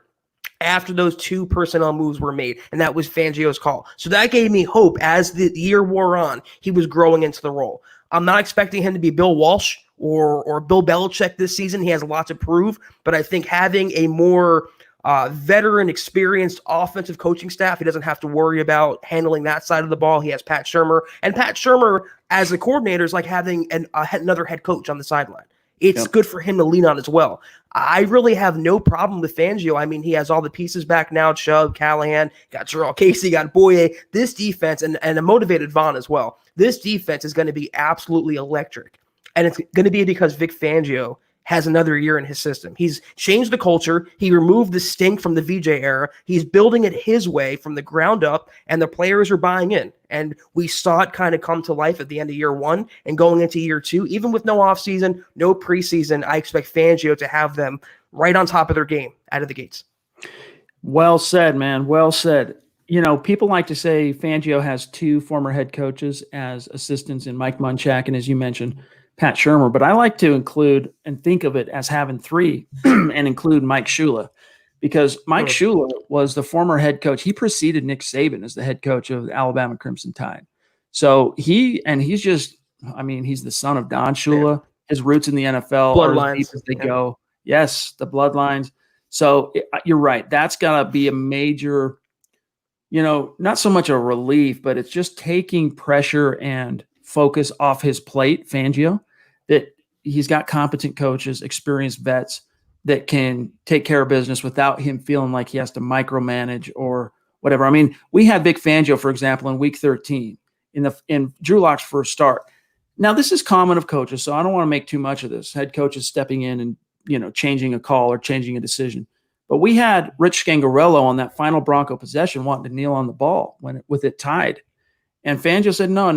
Speaker 2: after those 2 personnel moves were made, and that was Fangio's call. So that gave me hope as the year wore on. He was growing into the role. I'm not expecting him to be Bill Walsh or Bill Belichick this season. He has a lot to prove, but I think having a more veteran, experienced offensive coaching staff. He doesn't have to worry about handling that side of the ball. He has Pat Shurmur, and Pat Shurmur as a coordinator is like having another head coach on the sideline. It's good for him to lean on as well. I really have no problem with Fangio. I mean, he has all the pieces back now. Chubb, Callahan, got Jarrell Casey, got Boye. This defense, and a motivated Vaughn as well. This defense is going to be absolutely electric. And it's going to be because Vic Fangio has another year in his system. He's changed the culture. He removed the stink from the VJ era. He's building it his way from the ground up, and the players are buying in. And we saw it kind of come to life at the end of year one and going into year two. Even with no offseason, no preseason, I expect Fangio to have them right on top of their game out of the gates.
Speaker 1: Well said, man. Well said. You know, people like to say Fangio has two former head coaches as assistants in Mike Munchak and, as you mentioned, Pat Shurmur, but I like to include and think of it as having three and include Mike Shula, because Mike Shula was the former head coach. He preceded Nick Saban as the head coach of the Alabama Crimson Tide. So he's the son of Don Shula. His roots in the NFL are as deep as they go. Yes, the bloodlines. So you're right. That's got to be a major, not so much a relief, but it's just taking pressure and focus off his plate, Fangio, that he's got competent coaches, experienced vets that can take care of business without him feeling like he has to micromanage or whatever. I mean, we had Vic Fangio, for example, in week 13 in Drew Lock's first start. Now, this is common of coaches, so I don't want to make too much of this. Head coaches stepping in and, changing a call or changing a decision. But we had Rich Scangarello on that final Bronco possession wanting to kneel on the ball with it tied. And Fangio said, no.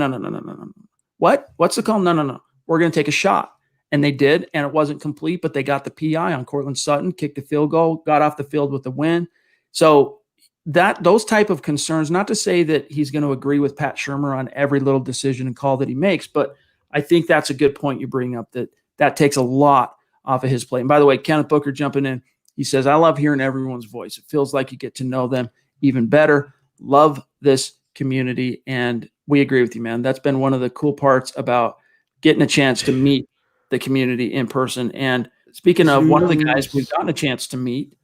Speaker 1: What? What's the call? No. We're going to take a shot. And they did, and it wasn't complete, but they got the PI on Cortland Sutton, kicked the field goal, got off the field with the win. So those type of concerns, not to say that he's going to agree with Pat Shurmur on every little decision and call that he makes, but I think that's a good point you bring up, that takes a lot off of his plate. And by the way, Kenneth Booker jumping in, he says, I love hearing everyone's voice. It feels like you get to know them even better. Love this community, and we agree with you, man. That's been one of the cool parts about getting a chance to meet the community in person. And speaking of one of the guys we've gotten a chance to meet,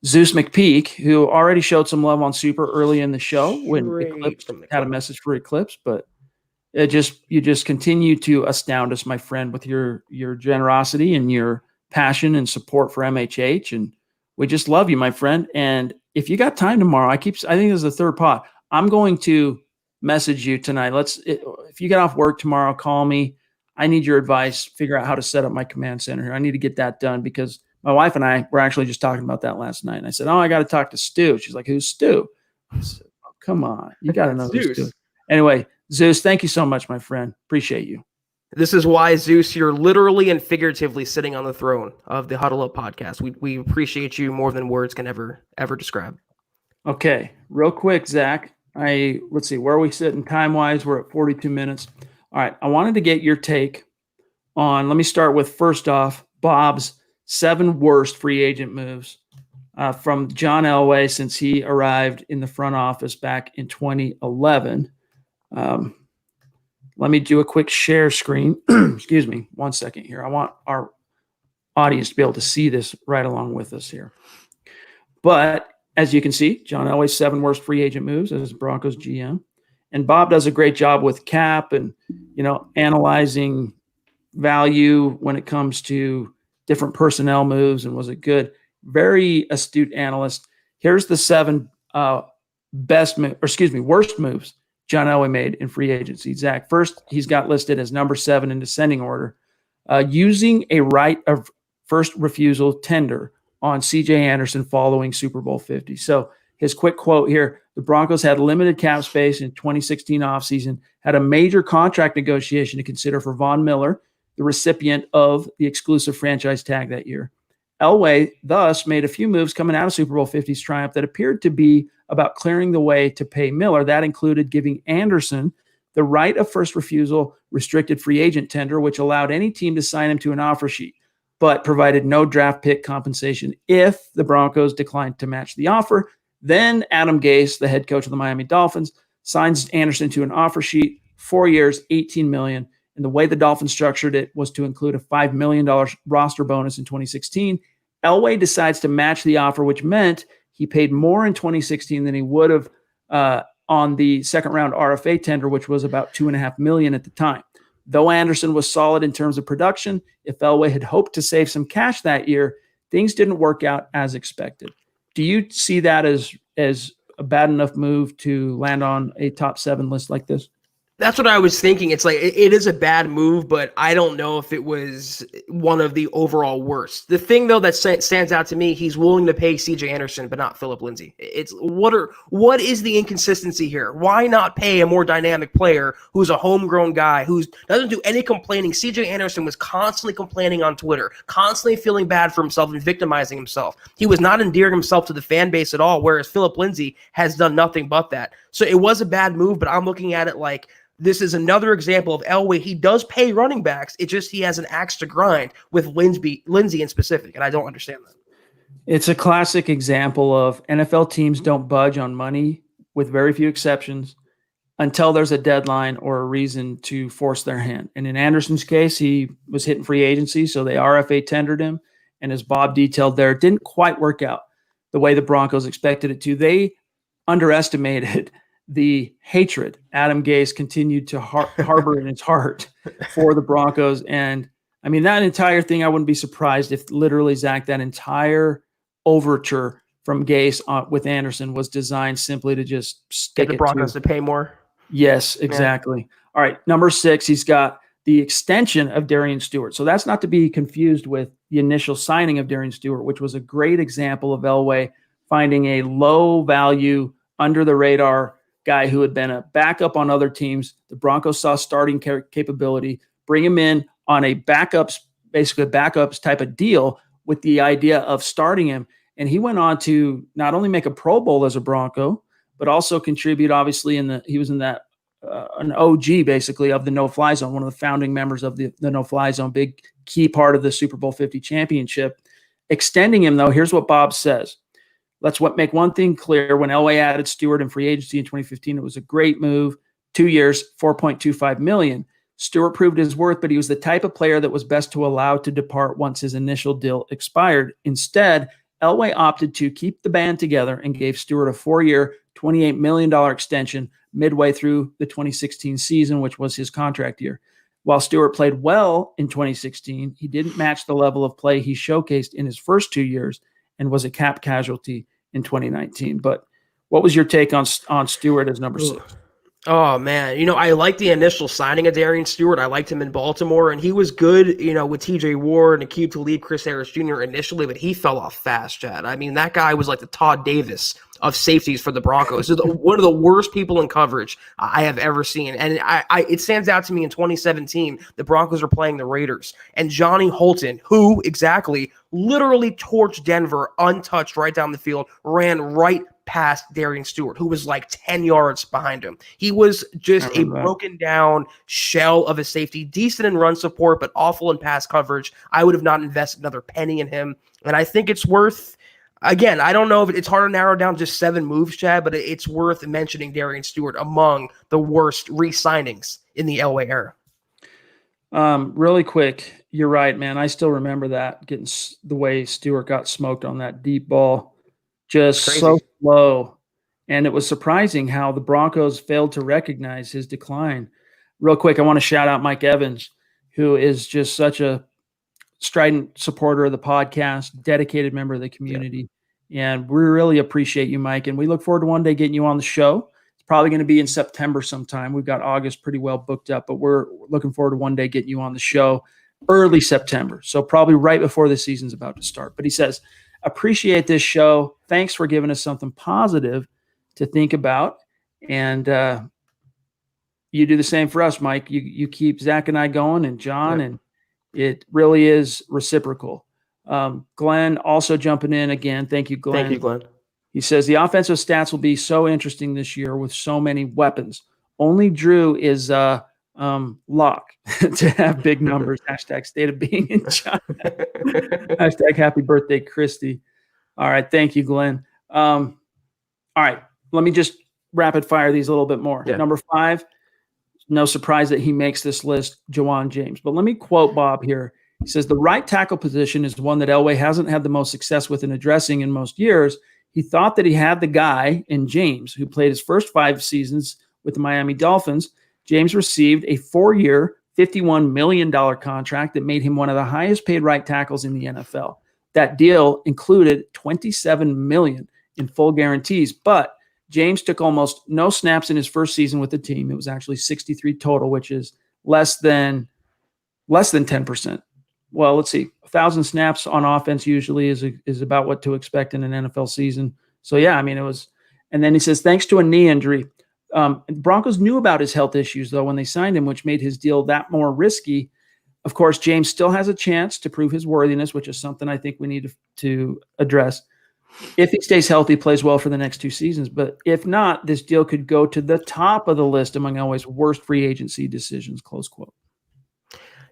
Speaker 1: Zeus McPeak, who already showed some love on Super early in the show when Eklyps had a message for Eklyps, but you just continue to astound us, my friend, with your generosity and your passion and support for MHH. And we just love you, my friend. And if you got time tomorrow, I think this is the third pod. I'm going to message you tonight. If you get off work tomorrow, call me. I need your advice. Figure out how to set up my command center here. I need to get that done because my wife and I were actually just talking about that last night. And I said, I got to talk to Stu. She's like, who's Stu? I said, come on. You got to know who's Stu. Anyway, Zeus, thank you so much, my friend. Appreciate you.
Speaker 2: This is why, Zeus, you're literally and figuratively sitting on the throne of the Huddle Up podcast. We appreciate you more than words can ever describe.
Speaker 1: Okay, real quick, Zach. Let's see, where are we sitting time-wise? We're at 42 minutes. All right, I wanted to get your take on, let me start with, first off, Bob's 7 worst free agent moves from John Elway since he arrived in the front office back in 2011. Let me do a quick share screen. Excuse me, 1 second here. I want our audience to be able to see this right along with us here. But as you can see, John Elway's 7 worst free agent moves as Broncos GM. And Bob does a great job with cap and, analyzing value when it comes to different personnel moves, and was a good, very astute analyst. Here's the 7 worst moves John Elway made in free agency. Zach, first, he's got listed as number 7 in descending order, using a right of first refusal tender on C.J. Anderson following Super Bowl 50. So his quick quote here, the Broncos had limited cap space in 2016 offseason, had a major contract negotiation to consider for Von Miller, the recipient of the exclusive franchise tag that year. Elway thus made a few moves coming out of Super Bowl 50's triumph that appeared to be about clearing the way to pay Miller. That included giving Anderson the right of first refusal restricted free agent tender, which allowed any team to sign him to an offer sheet, but provided no draft pick compensation if the Broncos declined to match the offer. Then Adam Gase, the head coach of the Miami Dolphins, signs Anderson to an offer sheet, 4 years, $18 million. And the way the Dolphins structured it was to include a $5 million roster bonus in 2016 Elway decides to match the offer, which meant he paid more in 2016 than he would have on the second round RFA tender, which was about $2.5 million at the time. Though Anderson was solid in terms of production, if Elway had hoped to save some cash that year, things didn't work out as expected. Do you see that as a bad enough move to land on a top 7 list like this?
Speaker 2: That's what I was thinking. It's like, it is a bad move, but I don't know if it was one of the overall worst. The thing, though, that stands out to me, he's willing to pay CJ Anderson, but not Phillip Lindsay. It's what is the inconsistency here? Why not pay a more dynamic player who's a homegrown guy who doesn't do any complaining? CJ Anderson was constantly complaining on Twitter, constantly feeling bad for himself and victimizing himself. He was not endearing himself to the fan base at all, whereas Phillip Lindsay has done nothing but that. So it was a bad move, but I'm looking at it like, this is another example of Elway. He does pay running backs. It's just he has an axe to grind with Lindsay in specific, and I don't understand that.
Speaker 1: It's a classic example of NFL teams don't budge on money, with very few exceptions, until there's a deadline or a reason to force their hand. And in Anderson's case, he was hitting free agency, so they RFA tendered him, and as Bob detailed there, it didn't quite work out the way the Broncos expected it to. They underestimated the hatred Adam Gase continued to harbor in his heart for the Broncos. And I mean, that entire thing, I wouldn't be surprised if literally, Zach, that entire overture from Gase with Anderson was designed simply to just stick
Speaker 2: the Broncos to pay more.
Speaker 1: Yes, exactly. Yeah. All right, number 6, he's got the extension of Darian Stewart. So that's not to be confused with the initial signing of Darian Stewart, which was a great example of Elway finding a low value, under the radar guy who had been a backup on other teams. The Broncos saw starting capability, bring him in on a basically backups type of deal with the idea of starting him. And he went on to not only make a Pro Bowl as a Bronco, but also contribute, obviously, he was in that an OG basically of the no-fly zone, one of the founding members of the no-fly zone, big key part of the Super Bowl 50 championship. Extending him, though, here's what Bob says. Let's make one thing clear. When Elway added Stewart in free agency in 2015, it was a great move. 2 years, $4.25 million. Stewart proved his worth, but he was the type of player that was best to allow to depart once his initial deal expired. Instead, Elway opted to keep the band together and gave Stewart a 4-year, $28 million extension midway through the 2016 season, which was his contract year. While Stewart played well in 2016, he didn't match the level of play he showcased in his first 2 years and was a cap casualty in 2019. But what was your take on Stewart as number 6?
Speaker 2: Oh, man. I liked the initial signing of Darian Stewart. I liked him in Baltimore, and he was good, with TJ Ward and Aqib Talib, Chris Harris Jr. initially, but he fell off fast, Chad. I mean, that guy was like the Todd Davis of safeties for the Broncos. One of the worst people in coverage I have ever seen. And it stands out to me in 2017, the Broncos are playing the Raiders, and Johnny Holton, who exactly literally torched Denver untouched right down the field, ran right past Darian Stewart, who was like 10 yards behind him. He was just a broken down shell of a safety, decent in run support, but awful in pass coverage. I would have not invested another penny in him. And I think it's worth, again, I don't know if it's hard to narrow down just 7 moves, Chad, but it's worth mentioning Darian Stewart among the worst re-signings in the Elway era.
Speaker 1: Really quick, you're right, man. I still remember that, getting the way Stewart got smoked on that deep ball. Just so slow. And it was surprising how the Broncos failed to recognize his decline. Real quick, I want to shout out Mike Evans, who is just such a strident supporter of the podcast, dedicated member of the community. Yeah. And we really appreciate you, Mike. And we look forward to one day getting you on the show. It's probably going to be in September sometime. We've got August pretty well booked up, but we're looking forward to one day getting you on the show early September. So probably right before the season's about to start. But he says, appreciate this show. Thanks for giving us something positive to think about. And you do the same for us, Mike. You keep Zach and I going, and John, and it really is reciprocal. Glenn also jumping in again. Thank you, Glenn.
Speaker 2: Thank you, Glenn.
Speaker 1: He says the offensive stats will be so interesting this year with so many weapons. Only Drew is lock to have big numbers. Hashtag state of being in China. Hashtag happy birthday, Christy. All right. Thank you, Glenn. All right. Let me just rapid fire these a little bit more. Yeah. Number 5, no surprise that he makes this list, Jawan James. But let me quote Bob here. He says the right tackle position is one that Elway hasn't had the most success with in addressing in most years. He thought that he had the guy in James, who played his first 5 seasons with the Miami Dolphins. James received a 4-year, $51 million contract that made him one of the highest paid right tackles in the NFL. That deal included $27 million in full guarantees, but James took almost no snaps in his first season with the team. It was actually 63 total, which is less than 10%. Well, let's see. 1,000 snaps on offense usually is about what to expect in an NFL season. So, yeah, I mean, it was – and then he says, thanks to a knee injury. Broncos knew about his health issues, though, when they signed him, which made his deal that more risky. Of course, James still has a chance to prove his worthiness, which is something I think we need to address. If he stays healthy, plays well for the next 2 seasons. But if not, this deal could go to the top of the list among Elway's worst free agency decisions, close quote.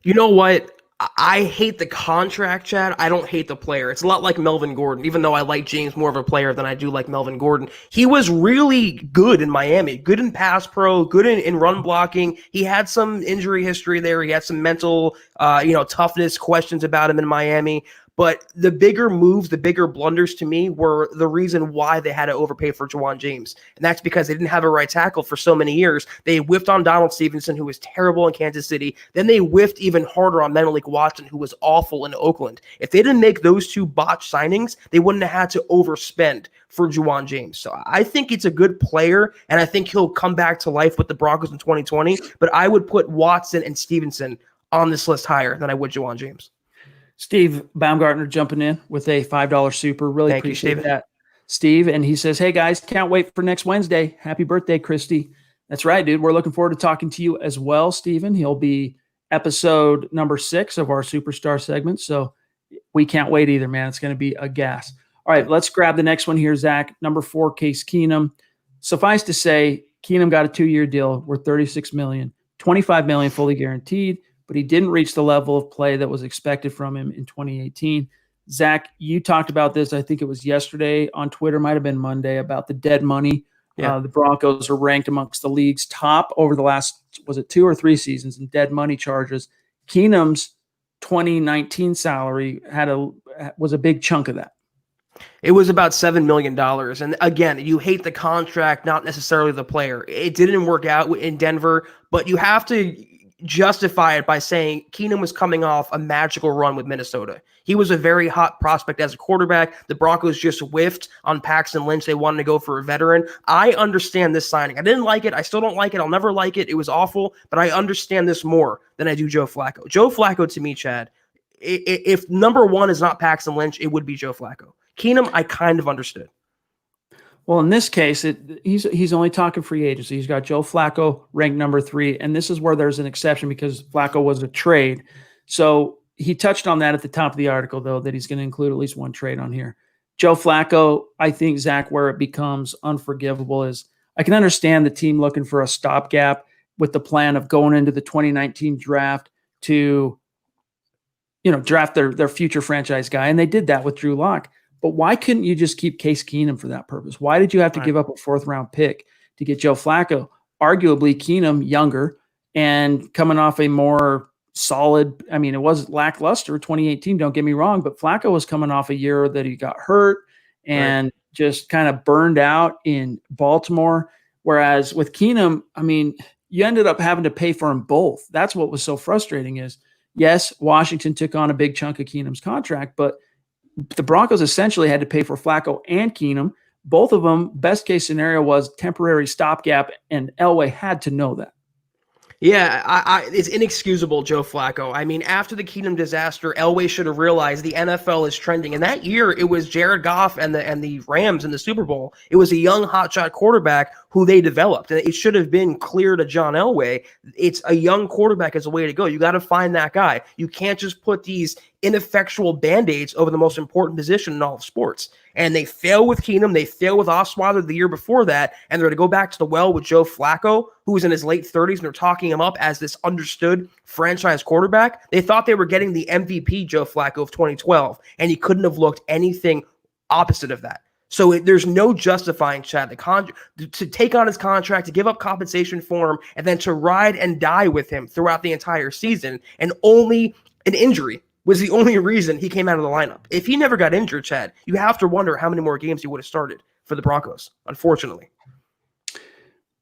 Speaker 2: You know what? I hate the contract, Chad. I don't hate the player. It's a lot like Melvin Gordon, even though I like James more of a player than I do like Melvin Gordon. He was really good in Miami, good in pass pro, good in run blocking. He had some injury history there. He had some mental, toughness questions about him in Miami. But the bigger moves, the bigger blunders to me were the reason why they had to overpay for Juwan James. And that's because they didn't have a right tackle for so many years. They whiffed on Donald Stevenson, who was terrible in Kansas City. Then they whiffed even harder on Menelik Watson, who was awful in Oakland. If they didn't make those 2 botched signings, they wouldn't have had to overspend for Juwan James. So I think it's a good player, and I think he'll come back to life with the Broncos in 2020. But I would put Watson and Stevenson on this list higher than I would Juwan James.
Speaker 1: Steve Baumgartner jumping in with a $5 super. Really
Speaker 2: Thank
Speaker 1: appreciate
Speaker 2: you,
Speaker 1: that, Steve. And he says, hey, guys, can't wait for next Wednesday. Happy birthday, Christy. That's right, dude. We're looking forward to talking to you as well, Steven. He'll be episode number 6 of our Superstar segment. So we can't wait either, man. It's going to be a gas. All right, let's grab the next one here, Zach. Number 4, Case Keenum. Suffice to say, Keenum got a 2-year deal worth $36 million, $25 million fully guaranteed, but he didn't reach the level of play that was expected from him in 2018. Zach, you talked about this, I think it was yesterday on Twitter, might have been Monday, about the dead money. Yeah. The Broncos are ranked amongst the league's top over the last, was it 2 or 3 seasons in dead money charges. Keenum's 2019 salary was a big chunk of that.
Speaker 2: It was about $7 million. And again, you hate the contract, not necessarily the player. It didn't work out in Denver, but you have to justify it by saying Keenum was coming off a magical run with Minnesota. He was a very hot prospect as a quarterback. The Broncos just whiffed on Paxton Lynch. They wanted to go for a veteran. I understand this signing. I didn't like it. I still don't like it. I'll never like it. It was awful, but I understand this more than I do Joe Flacco. Joe Flacco, to me, Chad, if number 1 is not Paxton Lynch, it would be Joe Flacco. Keenum, I kind of understood.
Speaker 1: Well, in this case, he's only talking free agency. He's got Joe Flacco ranked number 3, and this is where there's an exception because Flacco was a trade. So he touched on that at the top of the article, though, that he's going to include at least one trade on here. Joe Flacco, I think, Zach, where it becomes unforgivable is I can understand the team looking for a stopgap with the plan of going into the 2019 draft to, draft their future franchise guy, and they did that with Drew Lock. But why couldn't you just keep Case Keenum for that purpose? Why did you have to give up a 4th-round pick to get Joe Flacco? Arguably, Keenum younger and coming off a more solid – I mean, it was lackluster 2018, don't get me wrong, but Flacco was coming off a year that he got hurt and just kind of burned out in Baltimore. Whereas with Keenum, I mean, you ended up having to pay for them both. That's what was so frustrating is, yes, Washington took on a big chunk of Keenum's contract, but the Broncos essentially had to pay for Flacco and Keenum. Both of them, best case scenario was temporary stopgap, and Elway had to know that.
Speaker 2: Yeah, it's inexcusable, Joe Flacco. I mean, after the Keenum disaster, Elway should have realized the NFL is trending. And that year, it was Jared Goff and the Rams in the Super Bowl. It was a young hotshot quarterback who they developed. And it should have been clear to John Elway, it's a young quarterback is a way to go. You got to find that guy. You can't just put these ineffectual Band-Aids over the most important position in all of sports. And they fail with Keenum. They fail with Osweiler the year before that. And they're going to go back to the well with Joe Flacco, who was in his late 30s, and they're talking him up as this understood franchise quarterback. They thought they were getting the MVP Joe Flacco of 2012, and he couldn't have looked anything opposite of that. So there's no justifying Chad to take on his contract, to give up compensation for him, and then to ride and die with him throughout the entire season. And only an injury was the only reason he came out of the lineup. If he never got injured, Chad, you have to wonder how many more games he would have started for the Broncos, unfortunately.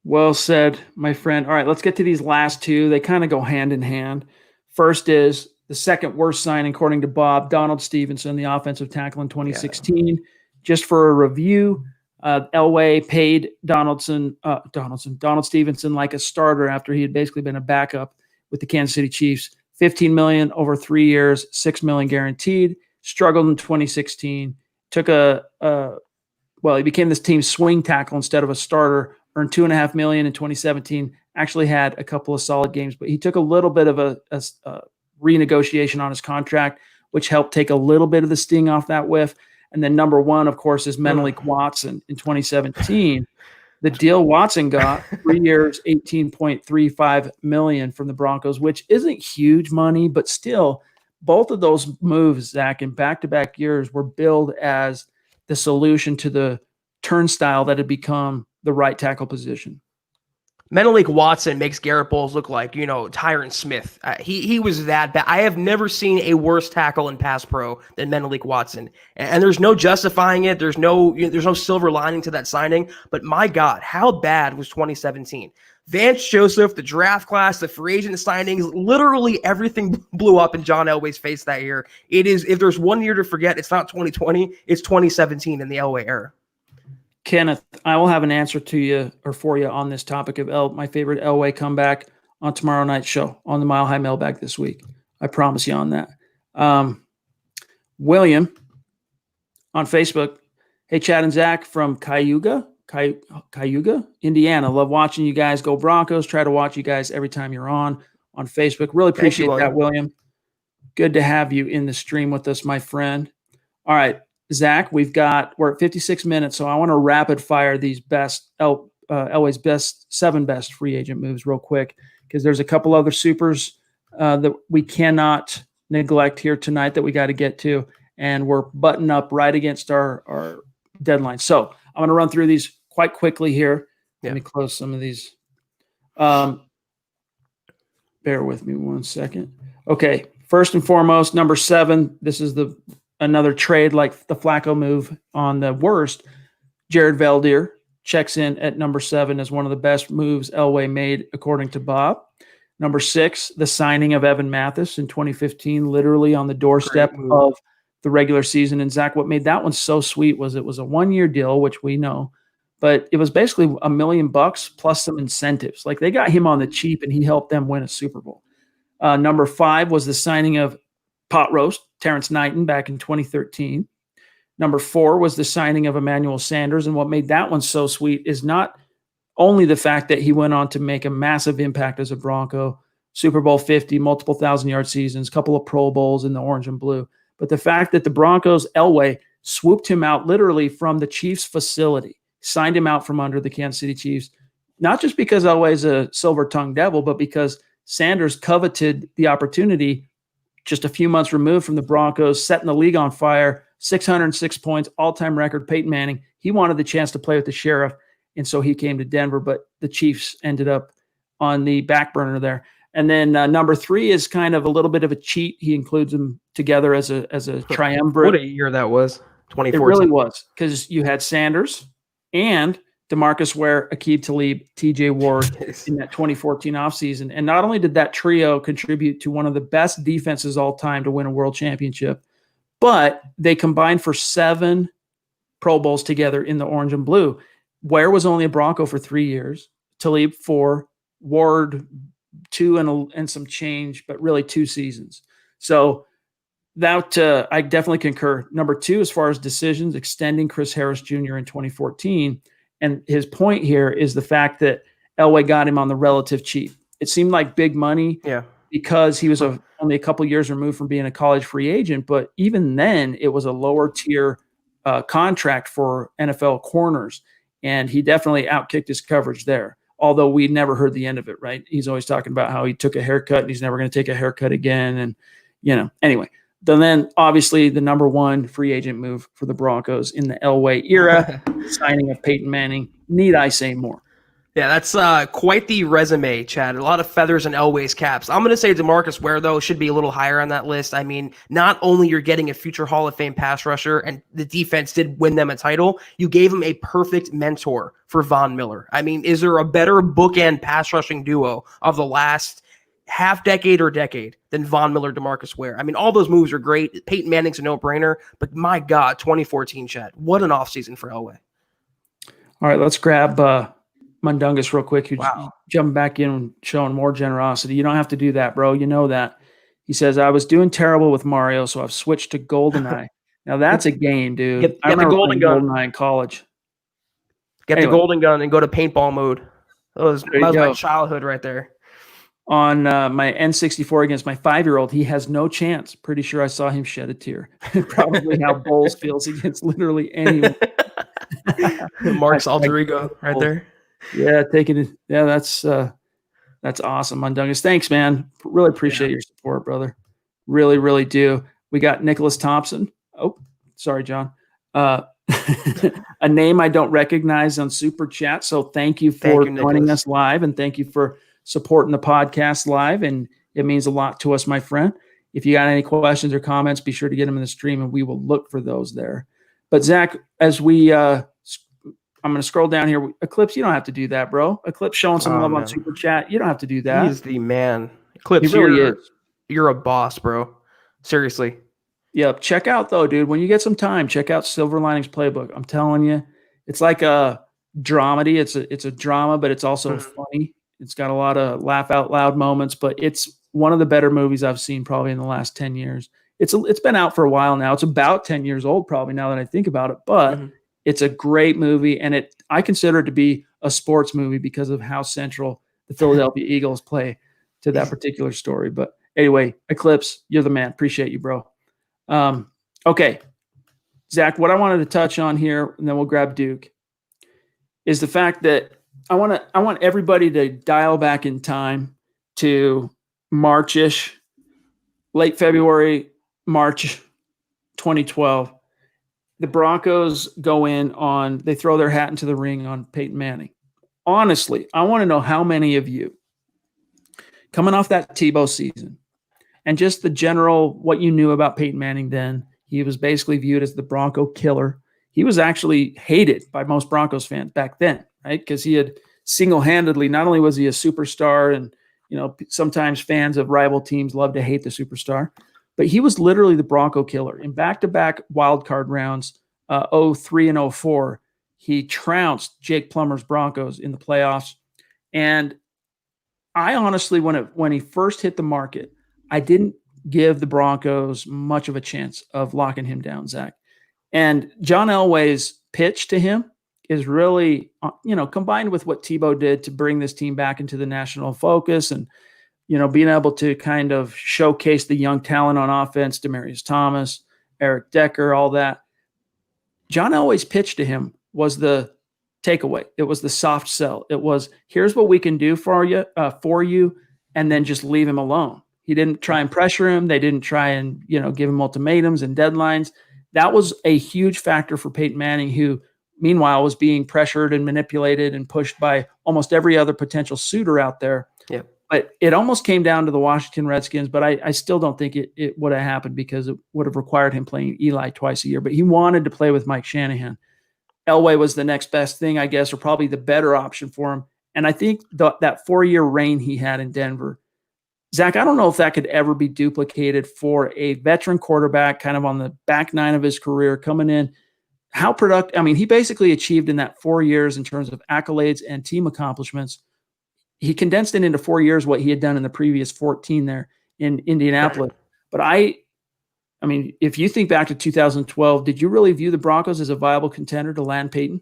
Speaker 1: Well said, my friend. All right, let's get to these last two. They kind of go hand in hand. First is the second worst signing, according to Bob, Donald Stevenson, the offensive tackle in 2016. Yeah. Just for a review, Elway paid Donald Stevenson like a starter after he had basically been a backup with the Kansas City Chiefs. $15 million over 3 years, $6 million guaranteed. Struggled in 2016. Took he became this team's swing tackle instead of a starter. Earned $2.5 million in 2017. Actually had a couple of solid games, but he took a little bit of a renegotiation on his contract, which helped take a little bit of the sting off that whiff. And then number one, of course, is Menelik Watson in 2017. The deal Watson got, 3 years, $18.35 million from the Broncos, which isn't huge money, but still, both of those moves, Zach, in back-to-back years were billed as the solution to the turnstile that had become the right tackle position.
Speaker 2: Menelik Watson makes Garrett Bowles look like, Tyron Smith. He was that bad. I have never seen a worse tackle in pass pro than Menelik Watson. And there's no justifying it. There's no silver lining to that signing. But my God, how bad was 2017? Vance Joseph, the draft class, the free agent signings, literally everything blew up in John Elway's face that year. It is, if there's one year to forget, it's not 2020, it's 2017 in the Elway era.
Speaker 1: Kenneth, I will have an answer to you or for you on this topic of my favorite Elway comeback on tomorrow night's show on the Mile High Mailbag this week. I promise you on that. William on Facebook. Hey, Chad and Zach from Cayuga, Indiana. Love watching you guys go Broncos. Try to watch you guys every time you're on Facebook. Really appreciate that, William. Good to have you in the stream with us, my friend. All right. Zach, we're at 56 minutes, so I want to rapid fire these Elway's seven best free agent moves real quick because there's a couple other supers that we cannot neglect here tonight that we got to get to, and we're buttoned up right against our deadline. So I'm going to run through these quite quickly here. Yeah. Let me close some of these. Bear with me 1 second. Okay, first and foremost, number 7. This is another trade like the Flacco move on the worst. Jared Valdir checks in at number 7 as one of the best moves Elway made, according to Bob. Number 6, the signing of Evan Mathis in 2015, literally on the doorstep of the regular season. And Zach, what made that one so sweet was it was a 1-year deal, which we know, but it was basically $1 million plus some incentives. Like they got him on the cheap and he helped them win a Super Bowl. Number 5 was the signing of Pot Roast, Terrence Knighton, back in 2013. Number 4 was the signing of Emmanuel Sanders. And what made that one so sweet is not only the fact that he went on to make a massive impact as a Bronco, Super Bowl 50, multiple 1,000-yard seasons, couple of Pro Bowls in the orange and blue, but the fact that the Broncos, Elway, swooped him out literally from the Chiefs facility, signed him out from under the Kansas City Chiefs, not just because Elway's a silver-tongued devil, but because Sanders coveted the opportunity just a few months removed from the Broncos, setting the league on fire, 606 points, all-time record, Peyton Manning. He wanted the chance to play with the Sheriff, and so he came to Denver, but the Chiefs ended up on the back burner there. And then number 3 is kind of a little bit of a cheat. He includes them together as a triumvirate.
Speaker 2: What a year that was, 2014.
Speaker 1: It really was, because you had Sanders and DeMarcus Ware, Aqib Talib, TJ Ward in that 2014 offseason. And not only did that trio contribute to one of the best defenses all time to win a world championship, but they combined for 7 Pro Bowls together in the orange and blue. Ware was only a Bronco for 3 years, Talib 4, Ward 2 and some change, but really 2 seasons. So that I definitely concur. Number 2, as far as decisions, extending Chris Harris Jr. in 2014. And his point here is the fact that Elway got him on the relative cheap. It seemed like big money because he was only a couple years removed from being a college free agent. But even then, it was a lower tier contract for NFL corners. And he definitely outkicked his coverage there, although we never heard the end of it, right? He's always talking about how he took a haircut and he's never going to take a haircut again. And, anyway. Then obviously the number 1 free agent move for the Broncos in the Elway era, signing of Peyton Manning. Need I say more?
Speaker 2: Yeah, that's quite the resume, Chad. A lot of feathers in Elway's caps. I'm going to say DeMarcus Ware, though, should be a little higher on that list. I mean, not only you're getting a future Hall of Fame pass rusher, and the defense did win them a title, you gave him a perfect mentor for Von Miller. I mean, is there a better bookend pass rushing duo of the last half decade or decade than Von Miller, DeMarcus Ware? I mean, all those moves are great. Peyton Manning's a no-brainer, but my God, 2014, Chad, what an offseason for Elway.
Speaker 1: All right, let's grab Mundungus real quick, who's
Speaker 2: Wow.
Speaker 1: jumping back in and showing more generosity. You don't have to do that, bro. You know that. He says, I was doing terrible with Mario, so I've switched to GoldenEye. Now that's a game, dude.
Speaker 2: Get
Speaker 1: I
Speaker 2: the
Speaker 1: remember
Speaker 2: golden
Speaker 1: playing
Speaker 2: gun.
Speaker 1: GoldenEye in college.
Speaker 2: Get
Speaker 1: Anyway.
Speaker 2: the golden gun and go to paintball mode. That was
Speaker 1: There you
Speaker 2: my
Speaker 1: go.
Speaker 2: childhood right there.
Speaker 1: On my N64 against my 5-year-old, he has no chance. Pretty sure I saw him shed a tear. Probably how Bowles feels against literally anyone.
Speaker 2: Mark's alter ego right there.
Speaker 1: Yeah, taking it. Yeah, that's awesome, Mundungus. Thanks, man. Really appreciate your support, brother. Really, really do. We got Nicholas Thompson. Oh, sorry, John. A name I don't recognize on Super Chat. So thank you for joining us live, and thank you for supporting the podcast live. And it means a lot to us, my friend. If you got any questions or comments, be sure to get them in the stream, and we will look for those there. But Zach, as we I'm going to scroll down here. Eklyps, you don't have to do that, bro. Eklyps showing some love on Super Chat. You don't have to do that.
Speaker 2: He's the man. Eklyps,
Speaker 1: he really is.
Speaker 2: You're a boss, bro. Seriously.
Speaker 1: Yep. Check out, though, dude, when you get some time, check out Silver Linings Playbook. I'm telling you, it's like a dramedy. It's a drama, but it's also funny. It's got a lot of laugh out loud moments, but it's one of the better movies I've seen probably in the last 10 years. It's been out for a while now. It's about 10 years old probably now that I think about it, but it's a great movie, and I consider it to be a sports movie because of how central the Philadelphia Eagles play to that particular story. But anyway, Eklyps, you're the man. Appreciate you, bro. Okay, Zach, what I wanted to touch on here, and then we'll grab Duke, is the fact that I want everybody to dial back in time to March-ish, late February, March 2012. The Broncos they throw their hat into the ring on Peyton Manning. Honestly, I want to know how many of you, coming off that Tebow season, and just the general, what you knew about Peyton Manning then, he was basically viewed as the Bronco killer. He was actually hated by most Broncos fans back then, right? Because he had single-handedly, not only was he a superstar, and sometimes fans of rival teams love to hate the superstar, but he was literally the Bronco killer. In back-to-back wildcard rounds, 03 and 04, he trounced Jake Plummer's Broncos in the playoffs. And I honestly, when he first hit the market, I didn't give the Broncos much of a chance of locking him down, Zach. And John Elway's pitch to him is really, combined with what Tebow did to bring this team back into the national focus and, being able to kind of showcase the young talent on offense, Demaryius Thomas, Eric Decker, all that. John Elway's pitch to him was the takeaway. It was the soft sell. It was, here's what we can do for you, and then just leave him alone. He didn't try and pressure him. They didn't try and, give him ultimatums and deadlines. That was a huge factor for Peyton Manning, who meanwhile was being pressured and manipulated and pushed by almost every other potential suitor out there.
Speaker 2: Yeah.
Speaker 1: But it almost came down to the Washington Redskins, but I still don't think it would have happened because it would have required him playing Eli twice a year. But he wanted to play with Mike Shanahan. Elway was the next best thing, I guess, or probably the better option for him. And I think that 4-year reign he had in Denver, Zach, I don't know if that could ever be duplicated for a veteran quarterback kind of on the back nine of his career coming in. How productive, he basically achieved in that 4 years in terms of accolades and team accomplishments. He condensed it into 4 years what he had done in the previous 14 there in Indianapolis. But if you think back to 2012, did you really view the Broncos as a viable contender to land Peyton?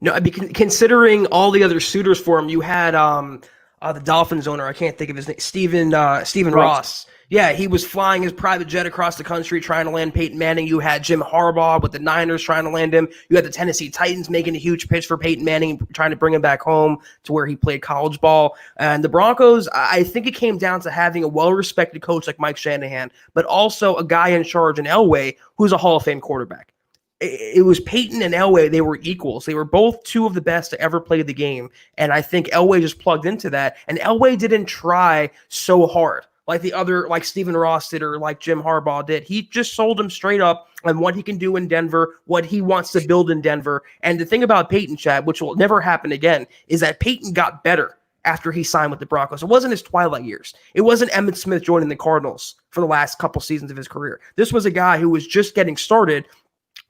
Speaker 2: No, considering all the other suitors for him, you had the Dolphins owner, I can't think of his name, Stephen Ross. Yeah, he was flying his private jet across the country trying to land Peyton Manning. You had Jim Harbaugh with the Niners trying to land him. You had the Tennessee Titans making a huge pitch for Peyton Manning, trying to bring him back home to where he played college ball. And the Broncos, I think it came down to having a well-respected coach like Mike Shanahan, but also a guy in charge in Elway who's a Hall of Fame quarterback. it was Peyton and Elway. They were equals. They were both two of the best to ever play the game. And I think Elway just plugged into that. And Elway didn't try so hard like the other, like Stephen Ross did or like Jim Harbaugh did. He just sold him straight up on what he can do in Denver, what he wants to build in Denver. And the thing about Peyton, Chad, which will never happen again, is that Peyton got better after he signed with the Broncos. It wasn't his twilight years. It wasn't Emmitt Smith joining the Cardinals for the last couple seasons of his career. This was a guy who was just getting started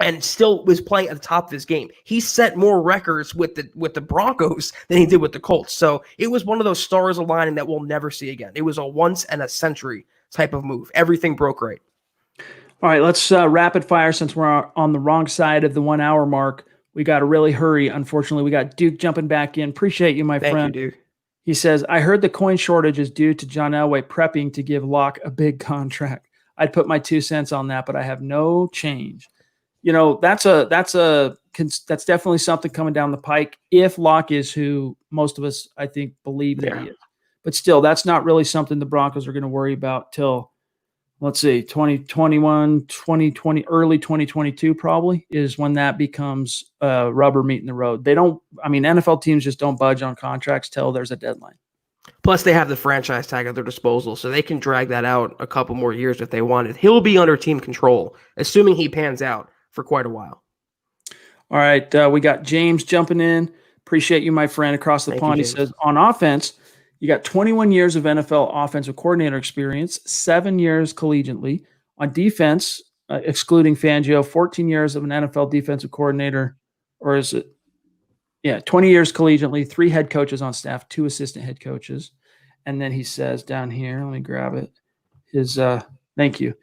Speaker 2: and still was playing at the top of his game. He set more records with the Broncos than he did with the Colts. So it was one of those stars aligning that we'll never see again. It was a once in a century type of move. Everything broke right.
Speaker 1: All right, let's rapid fire since we're on the wrong side of the 1 hour mark. We got to really hurry. Unfortunately, we got Duke jumping back in. Appreciate you, my friend.
Speaker 2: Thank you, Duke.
Speaker 1: He says, I heard the coin shortage is due to John Elway prepping to give Locke a big contract. I'd put my 2 cents on that, but I have no change. You know, that's definitely something coming down the pike if Locke is who most of us, I think, believe that he is. But still, that's not really something the Broncos are going to worry about till, let's see, 2021, 2020, early 2022 probably is when that becomes rubber meeting the road. NFL teams just don't budge on contracts till there's a deadline.
Speaker 2: Plus, they have the franchise tag at their disposal, so they can drag that out a couple more years if they wanted. He'll be under team control, assuming he pans out for quite a while.
Speaker 1: All right, we got James jumping in. Appreciate you, my friend, across the pond. He says, on offense, you got 21 years of NFL offensive coordinator experience, 7 years collegiately. On defense, excluding Fangio, 14 years of an NFL defensive coordinator, or is it? Yeah, 20 years collegiately, 3 head coaches on staff, 2 assistant head coaches. And then he says down here, let me grab it. Thank you.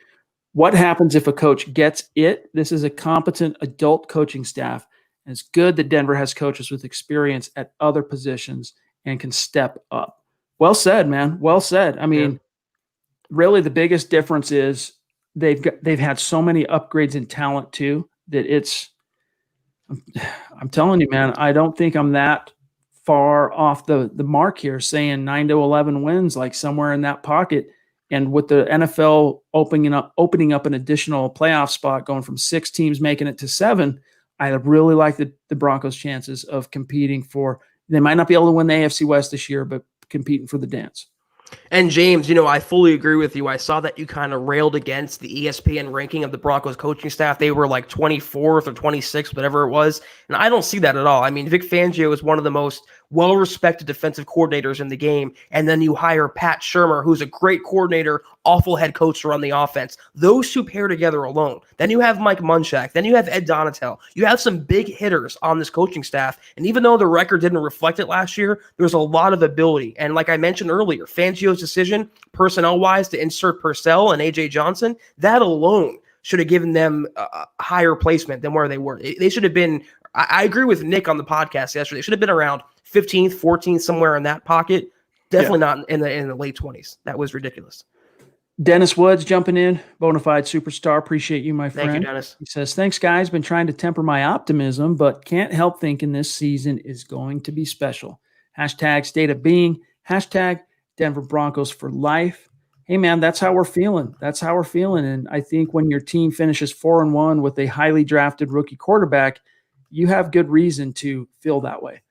Speaker 1: What happens if a coach gets it? This is a competent adult coaching staff. And it's good that Denver has coaches with experience at other positions and can step up. Well said, man. Well said. I mean, really the biggest difference is they've had so many upgrades in talent too that I'm telling you, man, I don't think I'm that far off the mark here saying 9 to 11 wins, like somewhere in that pocket. And with the NFL opening up an additional playoff spot, going from 6 teams making it to 7, I really like the Broncos' chances of competing for. They might not be able to win the AFC West this year, but competing for the dance.
Speaker 2: And James, you know, I fully agree with you. I saw that you kind of railed against the ESPN ranking of the Broncos coaching staff. They were like 24th or 26th, whatever it was. And I don't see that at all. I mean, Vic Fangio is one of the most well-respected defensive coordinators in the game. And then you hire Pat Shurmur, who's a great coordinator, awful head coach to run the offense. Those 2 pair together alone. Then you have Mike Munchak. Then you have Ed Donatel. You have some big hitters on this coaching staff. And even though the record didn't reflect it last year, there's a lot of ability. And like I mentioned earlier, Fangio's decision, personnel-wise, to insert Purcell and A.J. Johnson, that alone should have given them a higher placement than where they were. They should have been, I agree with Nick on the podcast yesterday, they should have been around 15th, 14th, somewhere in that pocket. Definitely not in the late 20s. That was ridiculous.
Speaker 1: Dennis Woods jumping in, bona fide superstar. Appreciate you, my friend.
Speaker 2: Thank you, Dennis.
Speaker 1: He says, thanks, guys. Been trying to temper my optimism, but can't help thinking this season is going to be special. Hashtag state of being. Hashtag Denver Broncos for life. Hey, man, that's how we're feeling. That's how we're feeling. And I think when your team finishes 4-1 with a highly drafted rookie quarterback, you have good reason to feel that way.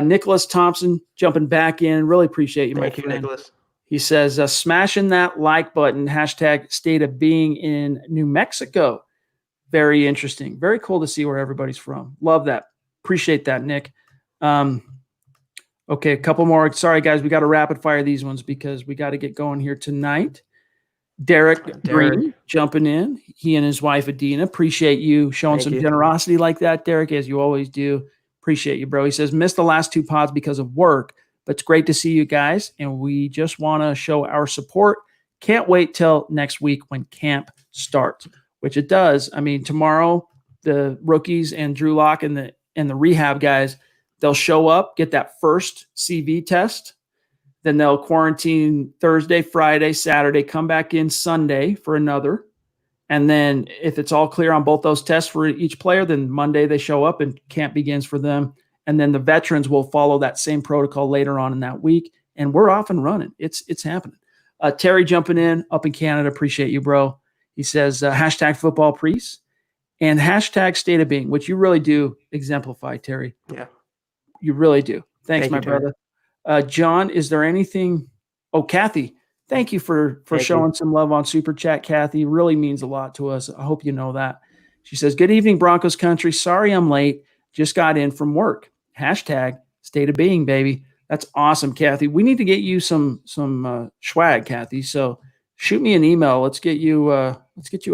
Speaker 1: Nicholas Thompson jumping back in. Really appreciate you, my friend.
Speaker 2: Thank you, Nicholas.
Speaker 1: He says, smashing that like button, hashtag state of being in New Mexico. Very interesting. Very cool to see where everybody's from. Love that. Appreciate that, Nick. Okay, a couple more. Sorry, guys, we got to rapid fire these ones because we got to get going here tonight. Derek Green jumping in. He and his wife, Adina. Appreciate you showing some generosity like that, Derek, as you always do. Appreciate you, bro. He says, missed the last 2 pods because of work, but it's great to see you guys, and we just want to show our support. Can't wait till next week when camp starts, which it does. I mean, tomorrow, the rookies and Drew Lock and the rehab guys, they'll show up, get that first CV test. Then they'll quarantine Thursday, Friday, Saturday, come back in Sunday for another. And then if it's all clear on both those tests for each player, then Monday they show up and camp begins for them. And then the veterans will follow that same protocol later on in that week. And we're off and running. It's happening. Terry jumping in up in Canada. Appreciate you, bro. He says, hashtag football priest. and hashtag state of being, which you really do exemplify, Terry.
Speaker 2: Yeah.
Speaker 1: You really do. Thanks,
Speaker 2: Thank
Speaker 1: my
Speaker 2: you, Terry.
Speaker 1: brother. John, is there anything? Oh, Kathy, thank you for showing some love on Super Chat, Kathy. Really means a lot to us. I hope you know that. She says, good evening, Broncos country. Sorry I'm late. Just got in from work. Hashtag state of being, baby. That's awesome, Kathy. We need to get you some swag, Kathy. So shoot me an email. Let's get you a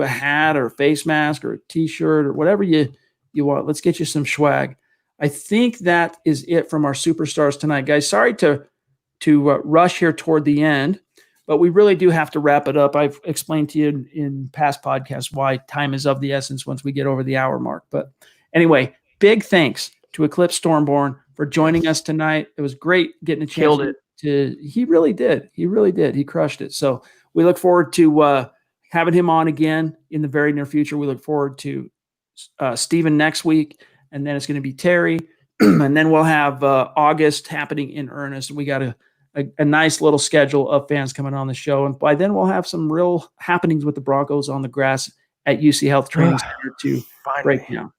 Speaker 1: hat or a face mask or a t-shirt or whatever you want. Let's get you some swag. I think that is it from our superstars tonight, guys. Sorry to rush here toward the end, but we really do have to wrap it up. I've explained to you in past podcasts why time is of the essence once we get over the hour mark. But anyway, big thanks to Eklyps Stormborn for joining us tonight. It was great getting a chance.
Speaker 2: Killed it.
Speaker 1: He really did. He really did. He crushed it. So we look forward to having him on again in the very near future. We look forward to Stephen next week, and then it's going to be Terry, and then we'll have August happening in earnest. We got a nice little schedule of fans coming on the show, and by then we'll have some real happenings with the Broncos on the grass at UC Health Training Center to break down.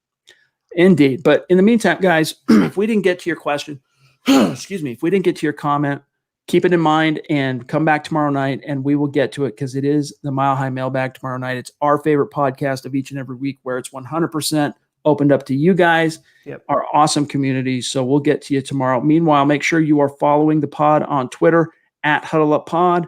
Speaker 1: Indeed. But in the meantime, guys, if we didn't get to your question, excuse me, if we didn't get to your comment, keep it in mind and come back tomorrow night and we will get to it because it is the Mile High Mailbag tomorrow night. It's our favorite podcast of each and every week where it's 100% opened up to you guys, our awesome community. So we'll get to you tomorrow. Meanwhile, make sure you are following the pod on Twitter at Huddle Up Pod,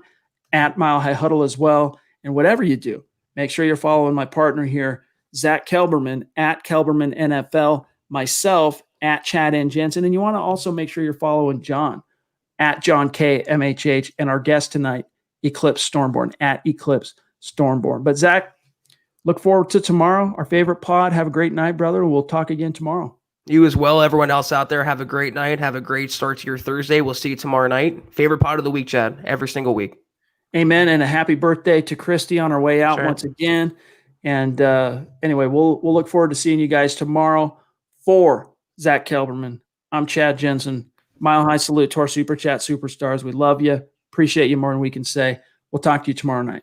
Speaker 1: at Mile High Huddle as well. And whatever you do, make sure you're following my partner here, Zack Kelberman at Kelberman NFL, myself at Chad and Jensen. And you want to also make sure you're following John at John K MHH and our guest tonight, Eklyps Stormborn at Eklyps Stormborn. But Zack, look forward to tomorrow, our favorite pod. Have a great night, brother. And we'll talk again tomorrow.
Speaker 2: You as well. Everyone else out there, have a great night. Have a great start to your Thursday. We'll see you tomorrow night. Favorite pod of the week, Chad, every single week.
Speaker 1: Amen. And a happy birthday to Christy on our way out once again. And anyway, we'll look forward to seeing you guys tomorrow. For Zack Kelberman, I'm Chad Jensen. Mile High salute to our Super Chat superstars. We love you. Appreciate you more than we can say. We'll talk to you tomorrow night.